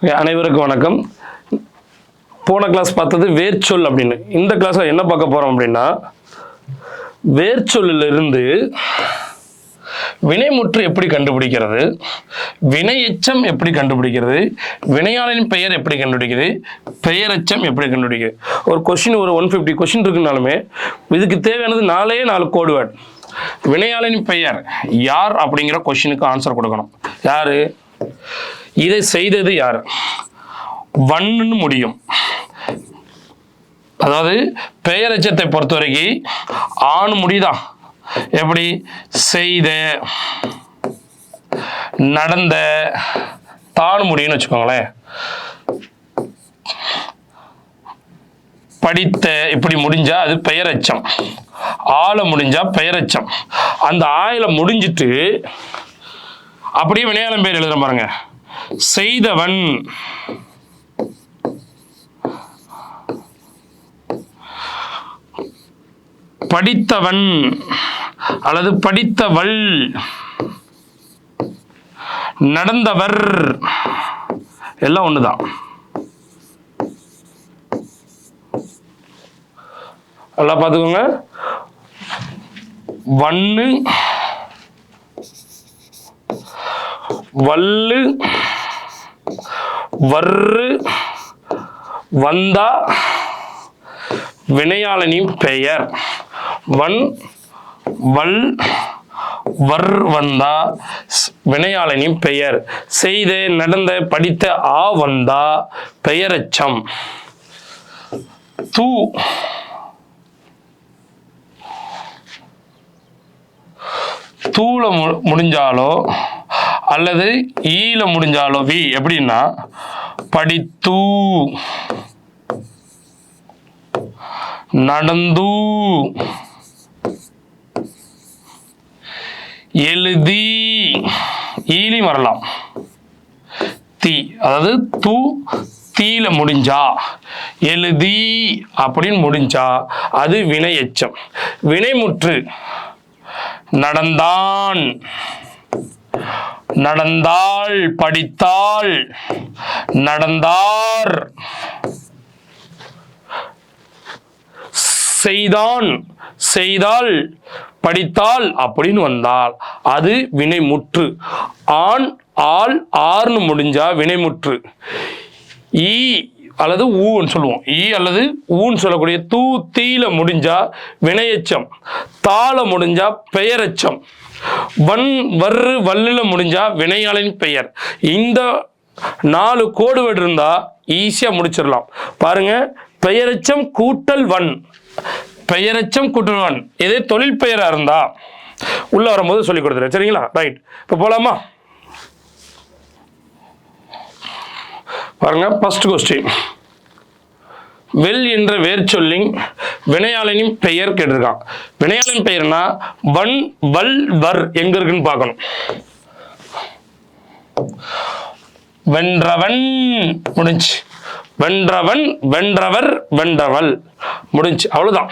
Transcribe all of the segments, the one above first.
அனைவருக்கும் வணக்கம். போன கிளாஸ் பார்த்தது வேர்ச்சொல் அப்படின்னு. இந்த கிளாஸ்ல என்ன பார்க்க போறோம் அப்படின்னா, வேர்ச்சொல்லிலிருந்து வினைமுற்று எப்படி கண்டுபிடிக்கிறது, வினை எச்சம் எப்படி கண்டுபிடிக்கிறது, வினையாளரின் பெயர் எப்படி கண்டுபிடிக்கிறது, பெயரெச்சம் எப்படி கண்டுபிடிக்கிறது. ஒரு கொஸ்டின் ஒரு 150 கொஸ்டின் இருக்குனாலுமே இதுக்கு தேவையானது 4 கோடு வேர்ட். வினையாளரின் பெயர் யார் அப்படிங்கிற கொஸ்டினுக்கு ஆன்சர் கொடுக்கணும். யாரு இதை செய்தது, யார், வன்னு முடியும். அதாவது பெயரெச்சத்தை பொறுத்த வரைக்கும் ஆண் முடியுதா, எப்படி செய்த, நடந்த, தான் முடியும்னு வச்சுக்கோங்களேன். படித்த இப்படி முடிஞ்சா அது பெயரெச்சம். ஆள முடிஞ்சா பெயரெச்சம். அந்த ஆயில முடிஞ்சிட்டு அப்படியே வினையாளன் பெயர் எழுதுற பாருங்க. செய்தவன், படித்தவன் அல்லது படித்தவள், நடந்தவர், எல்லாம் ஒண்ணுதான். எல்லாம் பார்த்துக்கோங்க. வன்னு, வல்லு, வர்று, வந்தா வினையாளனின் பெயர். வன், வல், வர், வந்தா வினையாளனின் பெயர். செய்த, நடந்த, படித்த, ஆ வந்தா பெயரெச்சம். தூ, தூள முடிஞ்சாலோ அல்லது ஈல முடிஞ்சாலோ வி எப்படின்னா படித்தூ, நடந்தூ, எழுதி, ஈலி வரலாம். தீ, அதாவது தூ தீல முடிஞ்சா, எழுதி அப்படின்னு முடிஞ்சா அது வினை எச்சம். வினைமுற்று நடந்தான், நடந்தாள், படித்தாள், நடந்தார், செய்தான், செய்தால், படித்தால் அப்படின்னு வந்தால் அது வினைமுற்று. ஆண், ஆள், ஆர்னு முடிஞ்சா வினைமுற்று. ஈ அல்லது ஊன்னு சொல்லுவோம். ஈ அல்லது ஊன்னு சொல்லக்கூடிய தூ தீல முடிஞ்சா வினையெச்சம். தாள முடிஞ்சா பெயரெச்சம். வன், வர்று, வல்லுல முடிஞ்சா வினையாளரின் பெயர். இந்த 4 கோடு வேர்டு இருந்தா ஈஸியா முடிச்சிடலாம். பாருங்க, பெயரெச்சம் கூட்டல் வன், பெயரெச்சம் கூட்டல் வன். இதே தொழில் பெயரா இருந்தா உள்ள வரும்போது சொல்லி கொடுத்துறேன். சரிங்களா? ரைட், இப்ப போலாமா? பாருங்க, ஃபர்ஸ்ட் கொஸ்டின். வெல் என்ற வேர்ச்சொல்லின் வினையாளனின் பெயர் கேட்டிருக்கான். வினையாளன் பெயர்னா வன், வல், வர் எங்க இருக்குன்னு பார்க்கணும். வென்றவன் முடிஞ்சு, வென்றவன், வென்றவர், வென்றவள் முடிஞ்சு, அவ்வளவுதான்.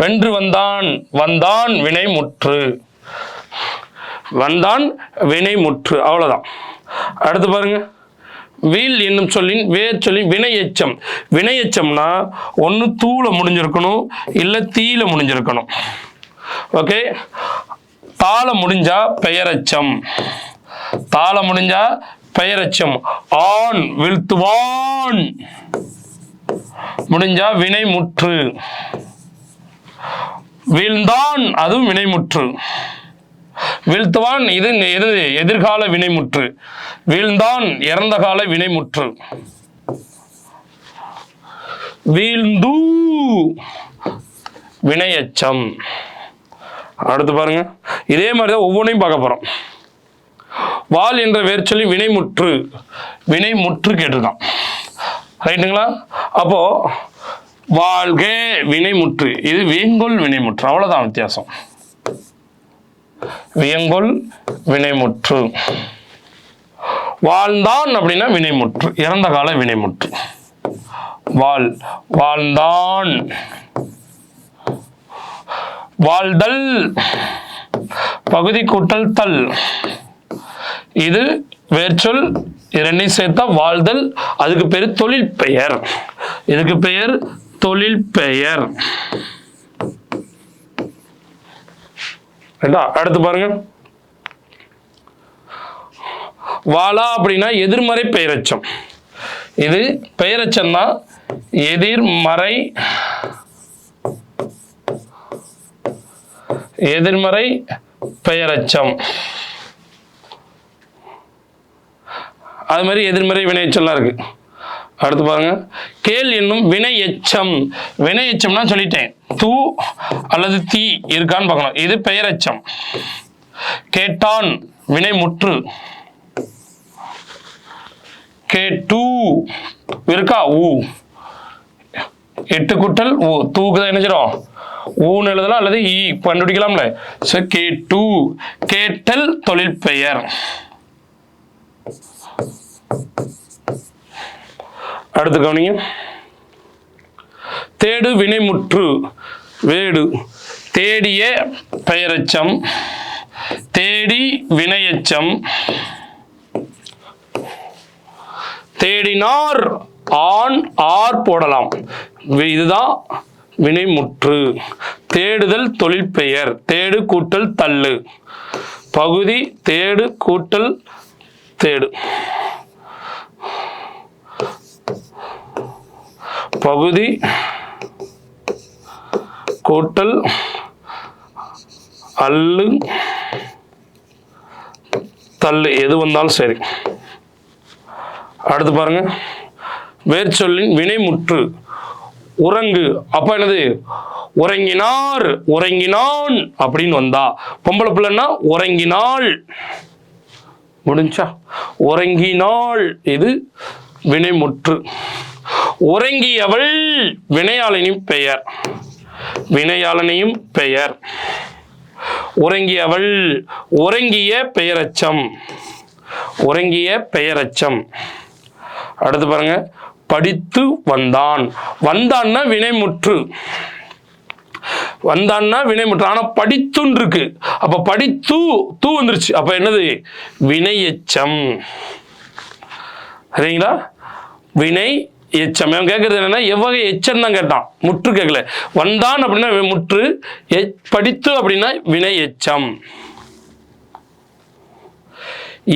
வென்று வந்தான், வந்தான் வினைமுற்று, வந்தான் வினைமுற்று, அவ்வளவுதான். அடுத்து பாருங்க, வீல் என்னும் சொல்லின் வேர் சொல்லின் வினை எச்சம். வினை எச்சம்னா ஒன்று தூள முடிஞ்சிருக்கணும், இல்லை தீல முடிஞ்சிருக்கணும். ஓகே, தாள முடிஞ்சா பெயரெச்சம், தாள முடிஞ்சா பெயரெச்சம். ஆண், வீழ்த்துவான் முடிஞ்சா வினைமுற்று. வீழ்ந்தான் அதுவும் வினைமுற்று. வீழ்த்துவான் இது எதிர்கால வினைமுற்று. வீழ்ந்தான் இறந்த கால வினைமுற்று. வீழ்ந்து வினையச்சம். அடுத்து பாருங்க, இதே மாதிரிதான் ஒவ்வொன்றையும் பார்க்க போறோம். வால் என்ற வேர்ச்சொல்லி வினைமுற்று, வினைமுற்று கேட்டிருக்கான். ரைட்டுங்களா? அப்போ வாழ்க வினைமுற்று, இது வியங்கொல் வினைமுற்று, அவ்வளவுதான் வித்தியாசம். வியங்கொல் வினைமுற்று. வாழ்ந்தான் அப்படின்னா வினைமுற்று, இறந்த கால வினைமுற்று. வாழ், வாழ்ந்தான். வாழ்தல், பகுதி கூட்டல் தல், இது வேர்ச்சொல் இரண்டையும் சேர்த்தா வாழ்தல். அதுக்கு பேரு தொழில் பெயர். இதுக்கு பெயர் தொழில் பெயர். அடுத்து பாருங்க, வாளா அப்படின்னா எதிர்மறை பெயரச்சம். இது பெயரச்சம் தான், எதிர்மறை பெயரச்சம். அது மாதிரி எதிர்மறை வினையச்சம்லாம் இருக்கு. அடுத்து பாருங்க, கேள் என்னும் வினை எச்சம். வினை எச்சம்னா சொல்லிட்டேன், தூ அல்லது தீ இருக்கான்னு பார்க்கணும். இது பெயரச்சம். கேட்டான் வினை முற்று. கேட்டு இருக்கா, ஊ 8 கூட்டல் ஊ, தூக்குதான் என்ன செய்றோம், ஊன்னு எழுதலாம் அல்லது ஈ கண்டுபிடிக்கலாம்ல. கேட்டு, கேட்டல் தொழில் பெயர். அடுத்து கவனிங்க, தேடு வினைமுற்று. வேடு தேடிய பெயரச்சம், தேடி வினையச்சம். தேடினார் ஆண் ஆர் போடலாம். இதுதான் வினைமுற்று. தேடுதல் தொழில் பெயர். தேடு கூட்டல் தள்ளு. பகுதி தேடு கூட்டல் தேடு. பகுதி கூட்டல் அல்லு தள்ளு, எது வந்தாலும் சரி. அடுத்து பாருங்க, வேர்ச்சொல்லின் வினைமுற்று. உறங்கு, அப்ப என்னது, உறங்கினார் உறங்கினான் அப்படின்னு வந்தா பொம்பளை பிள்ளைன்னா உறங்கினாள். முடிஞ்சா, உறங்கினாள் இது வினைமுற்று. உறங்கியவள் வினையாளனின் பெயர். வினையாளனையும் பெயர். உறங்கியவள், உறங்கிய பெயரச்சம். உறங்கிய பெயரச்சம். அடுத்து பாருங்க, படித்து வந்தான். வந்தான்னா வினைமுற்று. வந்தான்னா வினைமுற்று. ஆனா படித்துன்னு இருக்கு, அப்ப படித்து தூ வந்துருச்சு, அப்ப என்னது, வினையச்சம். சரிங்களா, வினை எச்சம். அவன் கேட்கறது என்னன்னா எவ்வகை எச்சம் தான் கேட்டான், முற்று கேட்கல. வந்தான் அப்படின்னா முற்று, படித்து அப்படின்னா வினை எச்சம்.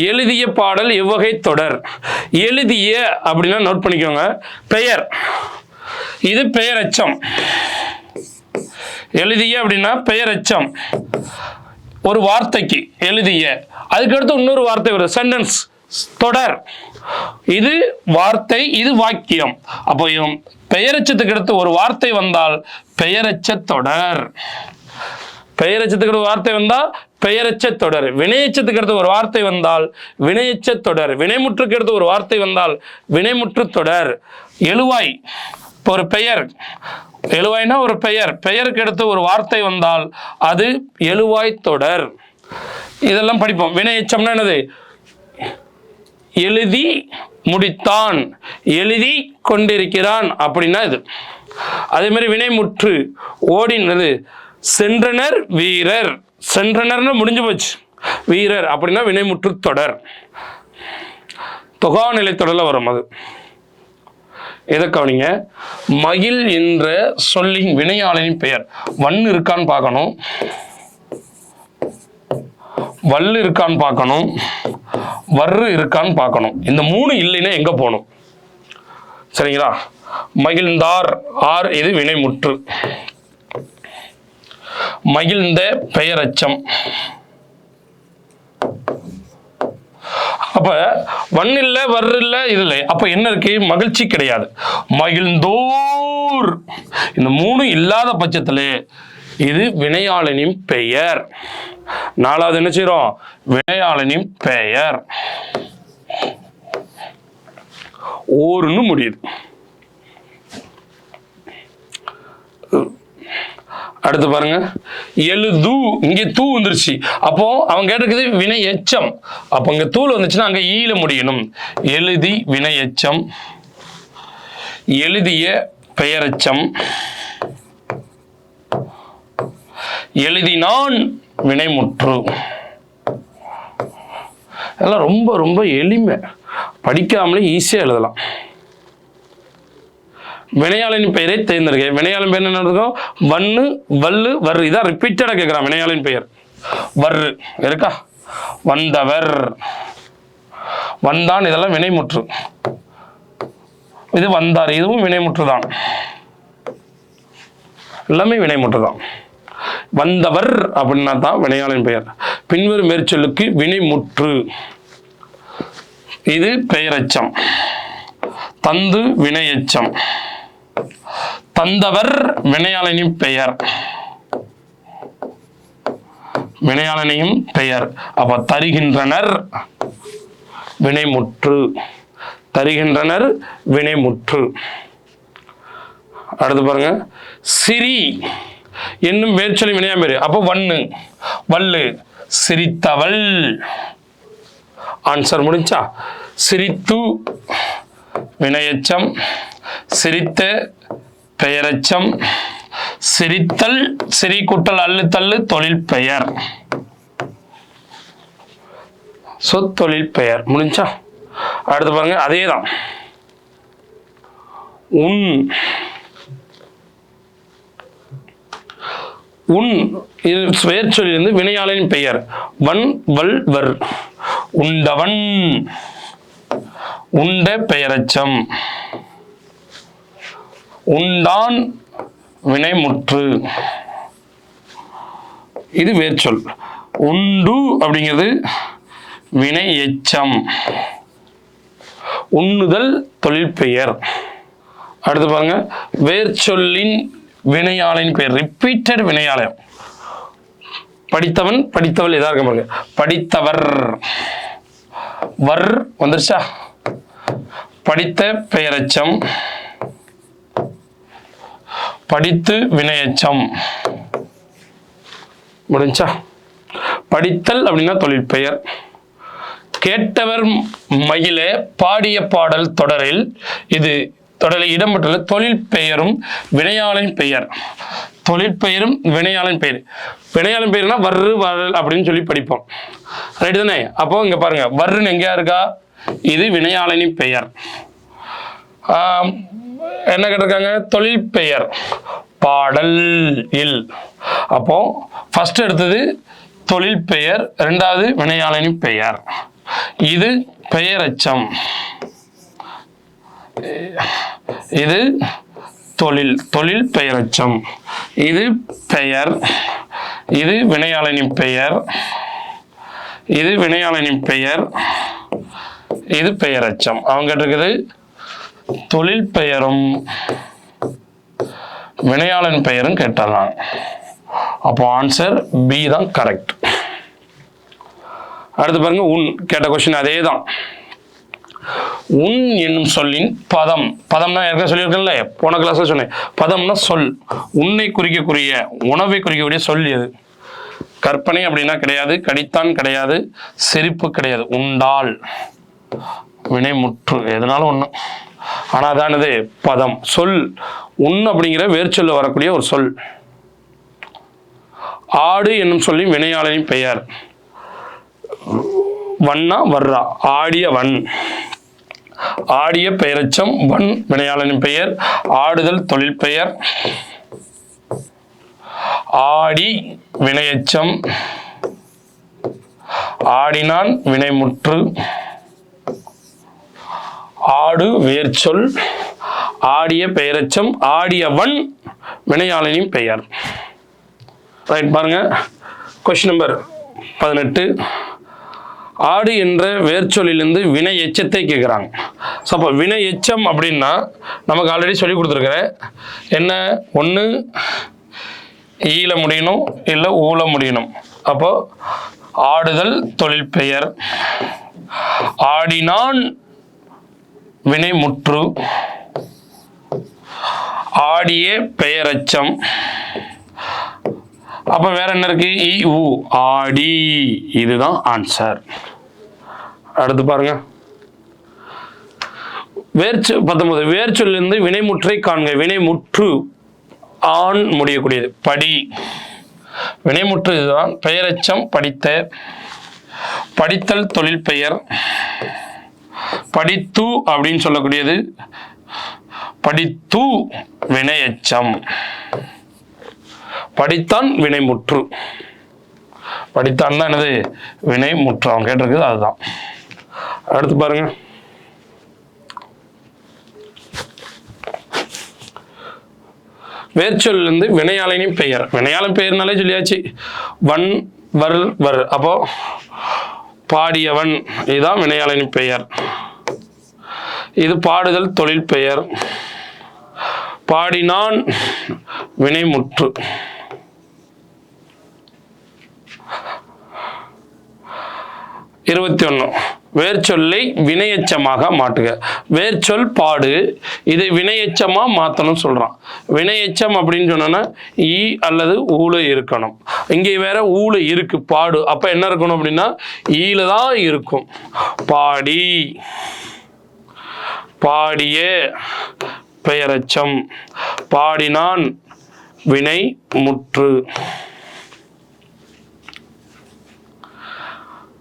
எழுதிய பாடல் எவ்வகை தொடர். எழுதிய அப்படின்னா நோட் பண்ணிக்கோங்க, பெயர். இது பெயரச்சம். எழுதிய அப்படின்னா பெயரச்சம். ஒரு வார்த்தைக்கு எழுதிய, அதுக்கடுத்து இன்னொரு வார்த்தை வரும், சென்டென்ஸ், தொடர். இது வார்த்தை, இது வாக்கியம். அப்போ பெயரச்சத்துக்கு அடுத்து ஒரு வார்த்தை வந்தால் பெயரச்ச தொடர். பெயரச்சத்துக்கு வார்த்தை வந்தால் பெயரச்ச தொடர். வினையச்சத்துக்கு அடுத்து ஒரு வார்த்தை வந்தால் வினையச்ச தொடர். வினைமுற்றுக்கு அடுத்து ஒரு வார்த்தை வந்தால் வினைமுற்று தொடர். எழுவாய், இப்போ ஒரு பெயர், எழுவாய்னா ஒரு பெயர், பெயருக்கு அடுத்து ஒரு வார்த்தை வந்தால் அது எழுவாய் தொடர். இதெல்லாம் படிப்போம். வினையச்சம்னா என்னது, எழுதி முடித்தான், எழுதி கொண்டிருக்கிறான் அப்படின்னா இது. அதே மாதிரி வினைமுற்று, ஓடினது, சென்றனர் வீரர். சென்றனர்னு முடிஞ்சு போச்சு, வீரர் அப்படின்னா வினைமுற்று தொடர். தொகாநிலை தொடர்ல வரும் அது. எதை கவனிங்க, மகிழ் என்ற சொல்லின் வினையாளனின் பெயர். வன் இருக்கான்னு பார்க்கணும், வல்லு இருக்கான்னு பார்க்கணும், வர்று இருக்கான்னு பார்க்கணும். இந்த மூணு இல்லைன்னா எங்க போகணும், சரிங்களா. மகிழ்ந்தார் ஆர், இது வினைமுற்று. மகிழ்ந்த பெயரச்சம். அப்ப வன் இல்ல, வர்று இல்ல, இது இல்லை, அப்ப என்ன இருக்கு, மகிழ்ச்சி கிடையாது. மகிழ்ந்தோர், இந்த மூணு இல்லாத பட்சத்துல இது வினையாளனின் பெயர். நாலாவது என்ன செய்யறோம், வினையாளனின் பெயர். ஓர்னு முடியுது. அடுத்து பாருங்க, எழுது, இங்க தூ வந்துருச்சு, அப்போ அவன் கேட்டிருக்குது வினை எச்சம். அப்போ இங்க தூள் வந்துச்சுன்னா அங்க ஈல முடியணும். எழுதி வினை எச்சம், எழுதிய பெயரச்சம், எழுதினான் வினைமுற்று. அதெல்லாம் ரொம்ப ரொம்ப எளிமை, படிக்காமலே ஈஸியாக எழுதலாம். வினையாளின் பெயரை தேர்ந்தெடுக்க. வினையாளின் பெயர் என்ன இருக்கும்? வன்னு, வல்லு, வர்று. இதான் ரிப்பீட்டடாக கேட்குறான் வினையாளின் பெயர். வர்று இருக்கா? வந்தவர், வந்தான், இதெல்லாம் வினைமுற்று. இது வந்தார், இதுவும் வினைமுற்று தான். எல்லாமே வினைமுற்று தான். வந்தவர் அப்படின்னா தான் வினையாளின் பெயர். பின்வரும் மேற்சொல்லுக்கு வினைமுற்று. இது பெயரெச்சம். தந்து வினையெச்சம். தந்தவர் வினையாளனின் பெயர். வினையாளனையும் பெயர். அப்ப தருகின்றனர் வினைமுற்று. தருகின்றனர் வினைமுற்று. அடுத்து பாருங்க, சிரி என்னும் வேர்ச்சொல்லி வினையாம் பேரு. அப்போ வன்னு, வல்லு, சிரித்தவள். ஆன்சர் முடிஞ்சா? சிரித்து வினையெச்சம், சிரித்த பெயரெச்சம், சிரித்தல், சிரி கூட்டல் அல்லு தள்ளு தொழில் பெயர். சொத்தொழில் பெயர். முடிஞ்சா? அடுத்து பாருங்க, அதேதான். உன், உன் வேர்ச்சொல்லிலிருந்து வினையாளனின் பெயர். வன், வல், வர். உண்டவன், உண்ட பெயரெச்சம். உண்டான் வினைமுற்று. இது வேர்ச்சொல். உண்டு அப்படிங்கிறது வினை எச்சம். உண்ணுதல் தொழில் பெயர். அடுத்து பாருங்க, வேர்ச்சொல்லின் வினையாளின் பெயர். ரிப்பீட்டட் வினையாளம். படித்தவன், படித்தவள். எதா இருக்க பாருங்க. படித்தவர், வர் வந்துருச்சா? படித்த பெயரெச்சம், படித்து வினையெச்சம். முடிஞ்சா? படித்தல் அப்படின்னா தொழில் பெயர். கேட்டவர் மகிழ பாடிய பாடல் தொடரில், இது தொடரில் இடம்பெற்றுள்ள தொழில் பெயரும் வினையாளின் பெயர். தொழில் பெயரும் வினையாளின் பெயர். வினையாளின் பெயர்னா வர்று, வரல் அப்படின்னு சொல்லி படிப்போம். ரைட் தானே? அப்போ இங்க பாருங்க, வர்றுன்னு எங்கேயா இருக்கா? இது வினையாளின் பெயர். என்ன கேட்டிருக்காங்க? தொழில் பெயர் பாடல் இல். அப்போ ஃபர்ஸ்ட் எடுத்தது தொழில் பெயர், இரண்டாவது வினையாளனின் பெயர். இது பெயரெச்சம், இது தொழில், தொழில் பெயரெச்சம். இது பெயர், இது வினையாளனின் பெயர், இது வினையாளனின் பெயர், இது பெயரெச்சம். அவங்க இருக்குது தொழில் பெயரும் வினையாளன் பெயரும் கேட்டலாம். அப்போ ஆன்சர் பி தான் கரெக்ட். அடுத்து பாருங்க, உன் கேட்ட கொஸ்டின் அதே தான். உன் என்னும் சொல்லின் பதம். பதம்னா ஏற்கனவே சொல்லியிருக்கேன்ல, போன கிளாஸ்ல சொன்னேன். பதம்னா சொல். உன்னை குறிக்கக்கூடிய, உணவை குறிக்கக்கூடிய சொல் எது? கற்பனை அப்படின்னா கிடையாது, கடித்தான் கிடையாது, சிரிப்பு கிடையாது. உண்டால் வினைமுற்று, எதனாலும் ஒண்ணு. ஆனா அதானது பதம், சொல். உன் அப்படிங்கிற வேர்ச்சொல்ல வரக்கூடிய ஒரு சொல். ஆடு என்னும் சொல்லி வினையாளனின் பெயர். வண்ணா வர்றா, ஆடிய வன். ஆடிய பெயரெச்சம், வன் வினையாளனின் பெயர். ஆடுதல் தொழில் பெயர். ஆடி வினையெச்சம், ஆடினான் வினைமுற்று. ஆடு வேர்ச்சொல், ஆடிய பெயரெச்சம், ஆடியவன் வினையாளனின் பெயர். ரைட் பாருங்க, கொஸ்டின் நம்பர் 18. ஆடு என்ற வேர்ச்சொல்லிலிருந்து வினை எச்சத்தை கேட்குறாங்க. ஸோ அப்போ வினை எச்சம் அப்படின்னா நமக்கு ஆல்ரெடி சொல்லி கொடுத்துருக்குறேன். என்ன? ஒன்று ஈல முடியணும், இல்லை ஊல முடியணும். அப்போ ஆடுதல் தொழில் பெயர், ஆடினான் வினைமுற்று, ஆடிய பெயரெச்சம். அப்ப வேற என்ன இருக்கு? இ உ, ஆடி. இதுதான் ஆன்சர். அடுத்து பாருங்க, 19. வேர்ச்சொல்லிருந்து வினைமுற்றை காண்க. வினைமுற்று ஆண் முடியக்கூடியது. படி. வினைமுற்று இதுதான். பெயரெச்சம் படித்த. படித்தல் தொழில் பெயர். படித்து அப்படின்னு சொல்லக்கூடியது படித்து வினையெச்சம். படித்தான் வினைமுற்று. படித்தான் தான் என்னது? வினைமுற்று. அவன் கேட்டிருக்குது அதுதான். அடுத்து பாருங்க, வேர்ச்சொல்லிருந்து வினையாளனின் பெயர். வினையாளன் பெயர்னாலே சொல்லியாச்சு, வன் வர் வர். அப்போ பாடியவன், இதுதான் வினையாளனின் பெயர். இது பாடுதல் தொழில் பெயர். பாடினான் வினைமுற்று. இருபத்தி ஒன்று, வேர்ச்சொல்லை வினையெச்சமாக மாட்டுக. வேர்ச்சொல் பாடு, இதை வினையெச்சமா மாத்தணும் சொல்றான். வினையெச்சம் அப்படின்னு சொன்னா ஈ அல்லது ஊழ இருக்கணும். இங்கே வேற ஊழ இருக்கு பாடு. அப்ப என்ன இருக்கணும் அப்படின்னா ஈல தான் இருக்கும். பாடி, பாடிய பெயரெச்சம். பாடினான் வினை முற்று.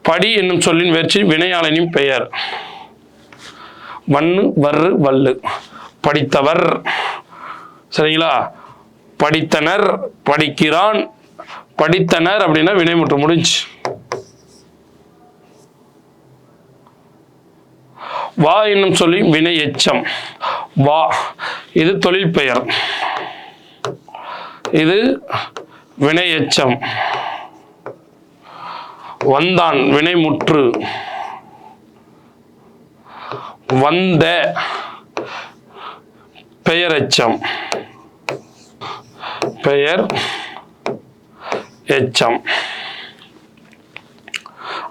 படி என்னும் சொல்லின் வேர்ச்சி வினையாளனின் பெயர். வன்னு வர்று வல்லு. படித்தவர், சரிங்களா? படித்தனர், படிக்கிறான், படித்தனர் அப்படின்னா வினைமுற்று முடிஞ்சு. வா என்னும் சொல்லி வினை எச்சம். வா, இது தொழில் பெயர், இது வினை எச்சம். வந்தான் வினைமுற்று. வந்த பெயரெச்சம். பெயர் எச்சம்.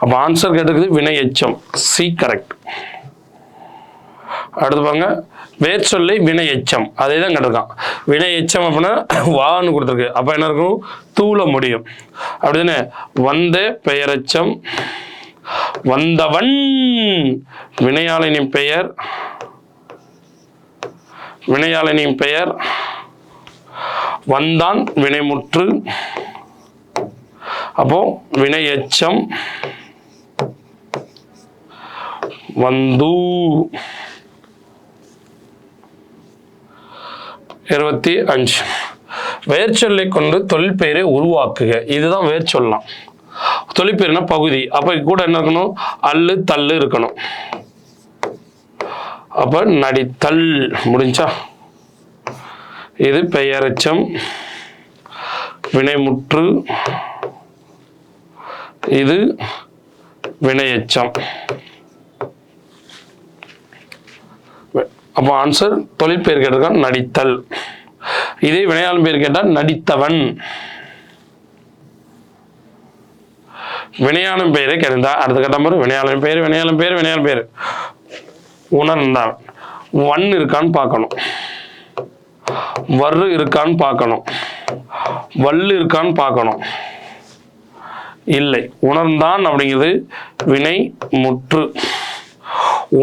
அப்ப ஆன்சர் கேட்டிருக்குது வினை எச்சம். C correct. அடுத்து பாருங்க, வேர்ச்சொல்லை வினை எச்சம். அதே தான் கேட்டிருக்கான். வினை எச்சம் அப்படின்னா வான்னு கொடுத்துருக்கு. அப்ப என்ன இருக்கும்? தூள முடியும். அப்படிதானே? வந்த பெயரெச்சம். வந்தவன் வினையாளனின் பெயர். வினையாளனின் பெயர். வந்தான் வினைமுற்று. அப்போ வினை எச்சம். வந்து. 25, வேர்ச்சொல்லை கொண்டு தொழில் பெயரை உருவாக்குக. இதுதான் வேர்ச்சொல்லாம். தொழிற்பெயர்னா பகுதி. அப்ப கூட என்ன இருக்கணும்? அல்லு தள்ளு இருக்கணும். அப்ப நடித்தல் முடிஞ்சா. இது பெயரெச்சம், வினைமுற்று, இது வினையெச்சம். அப்போ ஆன்சர் தொழில் பெயர் கேட்டிருக்கான் நடித்தல். இதே வினையாளன் பெயர் கேட்டால் நடித்தவன். வினையாளன் பெயரை கேட்டா அடுத்த கட்டம் பாரு. வினையாளன் பெயர், வினையாளன் பெயர், வினையாளன் பெயர். உணர்ந்தான். வன் இருக்கான்னு பார்க்கணும், வர்று இருக்கான்னு பார்க்கணும், வல்லு இருக்கான்னு பார்க்கணும். இல்லை, உணர்ந்தான் அப்படிங்கிறது வினை முற்று.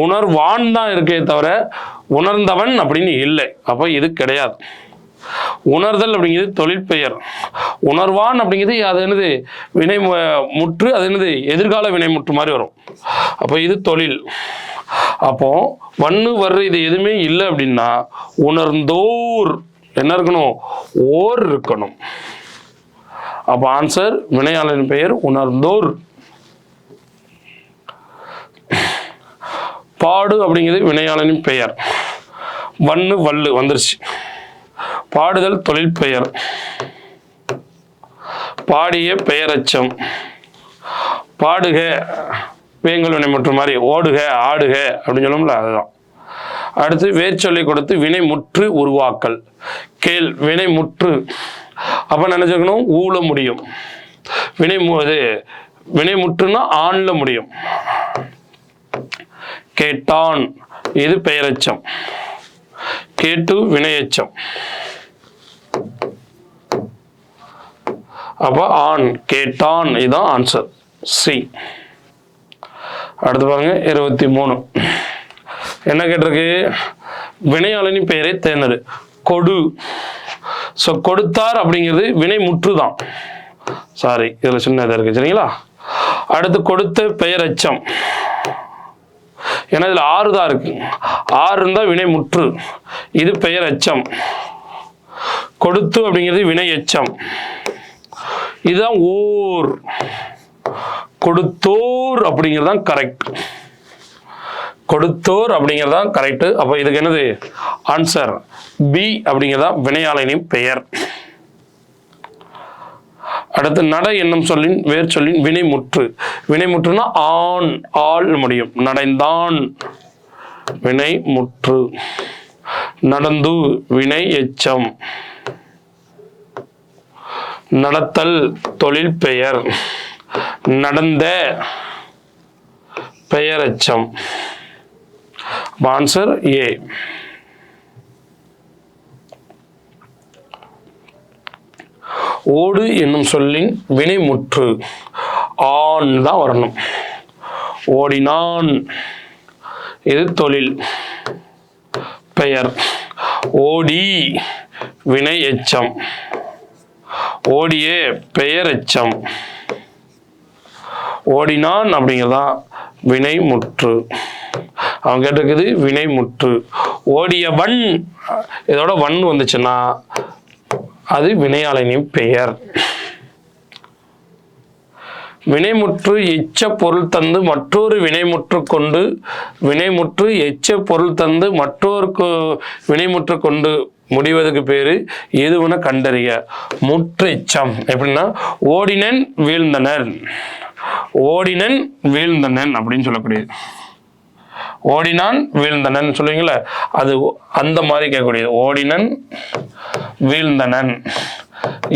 உணர்வான் தான் இருக்கே தவிர உணர்ந்தவன் அப்படின்னு இல்லை. அப்போ இது கிடையாது. உணர்தல் அப்படிங்கிறது தொழில் பெயர். உணர்வான் அப்படிங்கிறது அது என்னது? வினை முற்று. அது என்னது? எதிர்கால வினை முற்று மாதிரி வரும். அப்போ இது தொழில். அப்போ வன்னு வர்ற இது எதுவுமே இல்லை அப்படின்னா உணர்ந்தோர் என்ன இருக்கணும்? ஓர் இருக்கணும். அப்போ ஆன்சர் வினையாளரின் பெயர் உணர்ந்தோர். பாடு அப்படிங்கிறது வினையாளனின் பெயர். வன்னு வல்லு வந்துருச்சு. பாடுதல் தொழில் பெயர். பாடிய பெயரெச்சம். பாடுக வேங்கல் வினை முற்று மாதிரி. ஓடுக ஆடுக அப்படின்னு சொல்லும்ல, அதுதான். அடுத்து வேர்ச்சொல்லை கொடுத்து வினை முற்று உருவாக்கல். கேள் வினை முற்று. அப்ப நினைச்சுக்கணும் ஊழ முடியும். வினை முற்றுன்னா ஆண்ல முடியும். கேட்டான், இது பெயரெச்சம். கேட்டு வினையெச்சம். அப்ப ஆண் கேட்டான், இதுதான் ஆன்சர் சி. அடுத்து பாருங்க 23. என்ன கேட்டிருக்கு? வினையாளனின் பெயரை தேர்ந்தெடு. கொடு. ஸோ கொடுத்தார் அப்படிங்கிறது வினை முற்று தான். சாரி, இதுல சின்ன இதாக இருக்கு, சரிங்களா? அடுத்து கொடுத்த பெயரெச்சம். ஏன்னா இதுல 6 தான் இருக்கு. 6 இருந்தா வினை முற்று. இது பெயரெச்சம். கொடுத்து அப்படிங்கிறது வினை எச்சம். இதுதான் ஓர். கொடுத்தோர் அப்படிங்கிறது தான் கரெக்ட். கொடுத்தோர் அப்படிங்கிறது தான் கரெக்ட். அப்போ இதுக்கு என்னது ஆன்சர் பி அப்படிங்கிறதா வினையாளனின் பெயர். அடுத்து நட என்னும் சொல்லின் வேர் சொல்லின் வினைமுற்று. வினைமுற்றுனா ஆண் ஆள் முடியும். நடைந்தான் வினைமுற்று. நடந்து வினை எச்சம். நடத்தல் தொழில் பெயர். நடந்த பெயரெச்சம். Answer A. ஓடு என்னும் சொல்லின் வினைமுற்று ஆண் தான் வரணும். ஓடினான் இது தொழில் பெயர். ஓடி வினை எச்சம். ஓடிய பெயர் எச்சம். ஓடினான் அப்படிங்கிறதா வினைமுற்று. அவன் கேட்டிருக்குது வினைமுற்று. ஓடியவன் இதோட வன் வந்துச்சுன்னா அது வினையாளனின் பெயர். வினைமுற்று எச்ச பொருள் தந்து மற்றொரு வினைமுற்று கொண்டு வினைமுற்று எச்ச பொருள் தந்து மற்றொருக்கு வினைமுற்று கொண்டு முடிவதற்கு பேரு எதுவுன கண்டறிய. முற்றெச்சம் எப்படின்னா ஓடினன் வீழ்ந்தனன். ஓடினன் வீழ்ந்தனன் அப்படின்னு சொல்லக்கூடியது. ஓடினான் வீழ்ந்தனன் சொல்லுவீங்களா, அது அந்த மாதிரி கேட்கக்கூடியது. ஓடினன் வீழ்ந்தனன்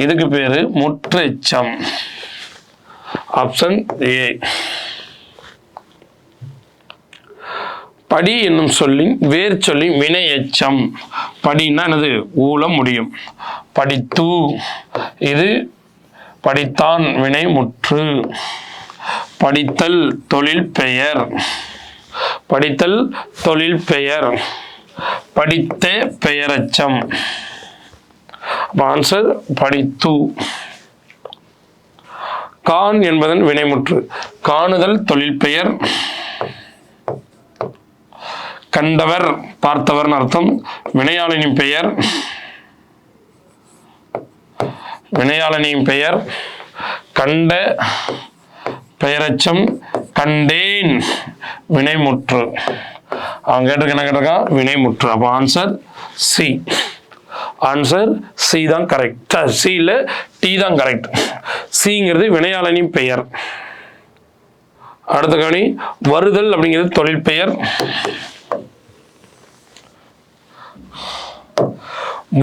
இதுக்கு பேரு முற்றெச்சம். Option A. படி என்னும் சொல்லின் வேர் சொல்லி வினை எச்சம். படின்னா என்னது ஊழ முடியும். படித்து இது படித்தான் வினை முற்று. படித்தல் தொழில் பெயர். படித்தல் தொழில் பெயர். படித்த பெயரெச்சம். ஆன்சர் படித்து. கான் என்பதன் வினைமுற்று. காணுதல் தொழில் பெயர். கண்டவர் பார்த்தவர் அர்த்தம். வினையாளனின் பெயர். வினையாளனின் பெயர். கண்ட பெயரெச்சம். கண்டேன் வினைமுற்று. அவன் கேட்டிருக்க என்ன கேட்டிருக்கான் வினைமுற்று. அப்போ ஆன்சர் சி. ஆன்சர் சி தான் கரெக்ட். சியில் டி தான் கரெக்ட். சிங்கிறது வினையாளனின் பெயர். அடுத்த கவனி. வருதல் அப்படிங்கிறது தொழில் பெயர்.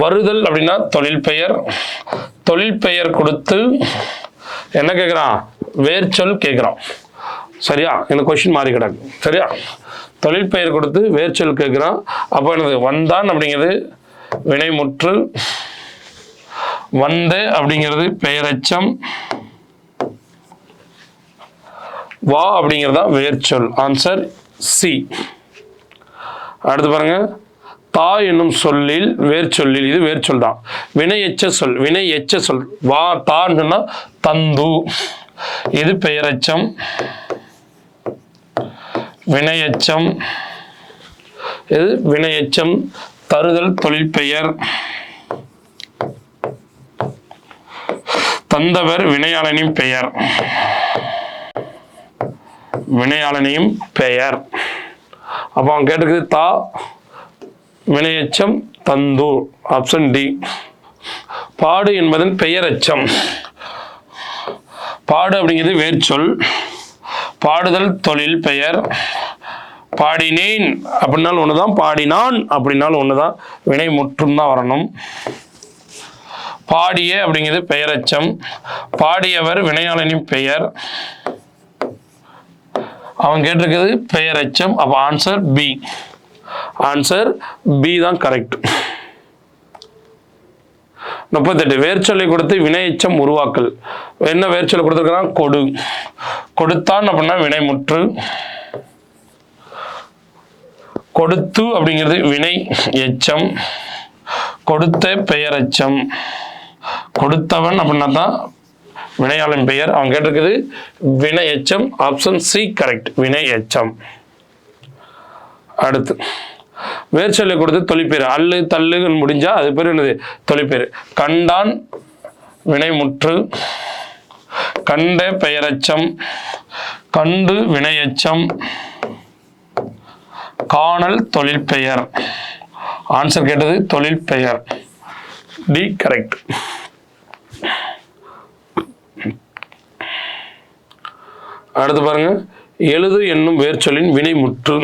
வருதல் அப்படின்னா தொழில் பெயர். தொழில் பெயர் கொடுத்து என்ன கேட்குறான் வேர்ச்சொல் கேட்குறான். சரியா, இந்த கொஸ்டின் மாறி கிடக்கு. சரியா, தொழில் பெயர் கொடுத்து வேர்ச்சொல் கேட்குறான். அப்போ என்னது வந்தான் அப்படிங்கிறது வினைமுற்று. வந்த அப்படிங்கிறது பெயரெச்சம். வா அப்படிங்கிறது தான் வேர்ச்சொல். Answer C. அடுத்து பாருங்க. தா என்னும் சொல்லில் வேர்ச்சொல்லில் இது வேர்ச்சொல் தான். வினை எச்ச சொல். வினை எச்ச சொல். வா தான் சொன்னா தந்து இது பெயரெச்சம். வினையெச்சம் இது வினையெச்சம். தருதல் தொழில் பெயர். தந்தவர் வினையாளனின் பெயர். வினையாளனின் பெயர். அப்போ அவன் கேட்டிருக்குது தா வினையெச்சம் தந்து. Option D. பாடு என்பதன் பெயரெச்சம். பாடு அப்படிங்கிறது வேர்ச்சொல். பாடுதல் தொழில் பெயர். பாடினேன் அப்படின்னாலும் ஒண்ணுதான். பாடினான் அப்படின்னாலும் ஒண்ணுதான். வினை முற்றும் தான் வரணும். பாடிய அப்படிங்கிறது பெயரெச்சம். பாடியவர் வினையாளனின் பெயர். அவன் கேட்டிருக்கிறது பெயரெச்சம். அப்ப ஆன்சர் பி. ஆன்சர் பி தான் கரெக்ட். 38. வேர்ச்சொல்லை கொடுத்து வினையெச்சம் உருவாக்கல். என்ன வேர்ச்சொல்லை கொடுத்துருக்கிறான் கொடு. கொடுத்தான் அப்படின்னா வினைமுற்று. கொடுத்து அப்படிங்கிறது வினை எச்சம். கொடுத்த பெயரெச்சம். கொடுத்தவன் அப்படின்னா தான் வினையாளன் பெயர். அவன் கேட்டிருக்குது வினை எச்சம். ஆப்ஷன் சி கரெக்ட், வினை எச்சம். அடுத்து வேர்ச்சொல்லை கொடுத்து தொழிற்பேர். அல்லு தள்ளு முடிஞ்சா அது பேர் என்னது? தொழிற்பேர். கண்டான் வினைமுற்று, கண்ட பெயரச்சம், கண்டு வினையச்சம், காணல் தொழிற்பெயர். ஆன்சர் கேட்டது தொழிற்பெயர், டி கரெக்ட். அடுத்து பாருங்க, எழுது என்னும் வேர்ச்சொல்லின் வினைமுற்று.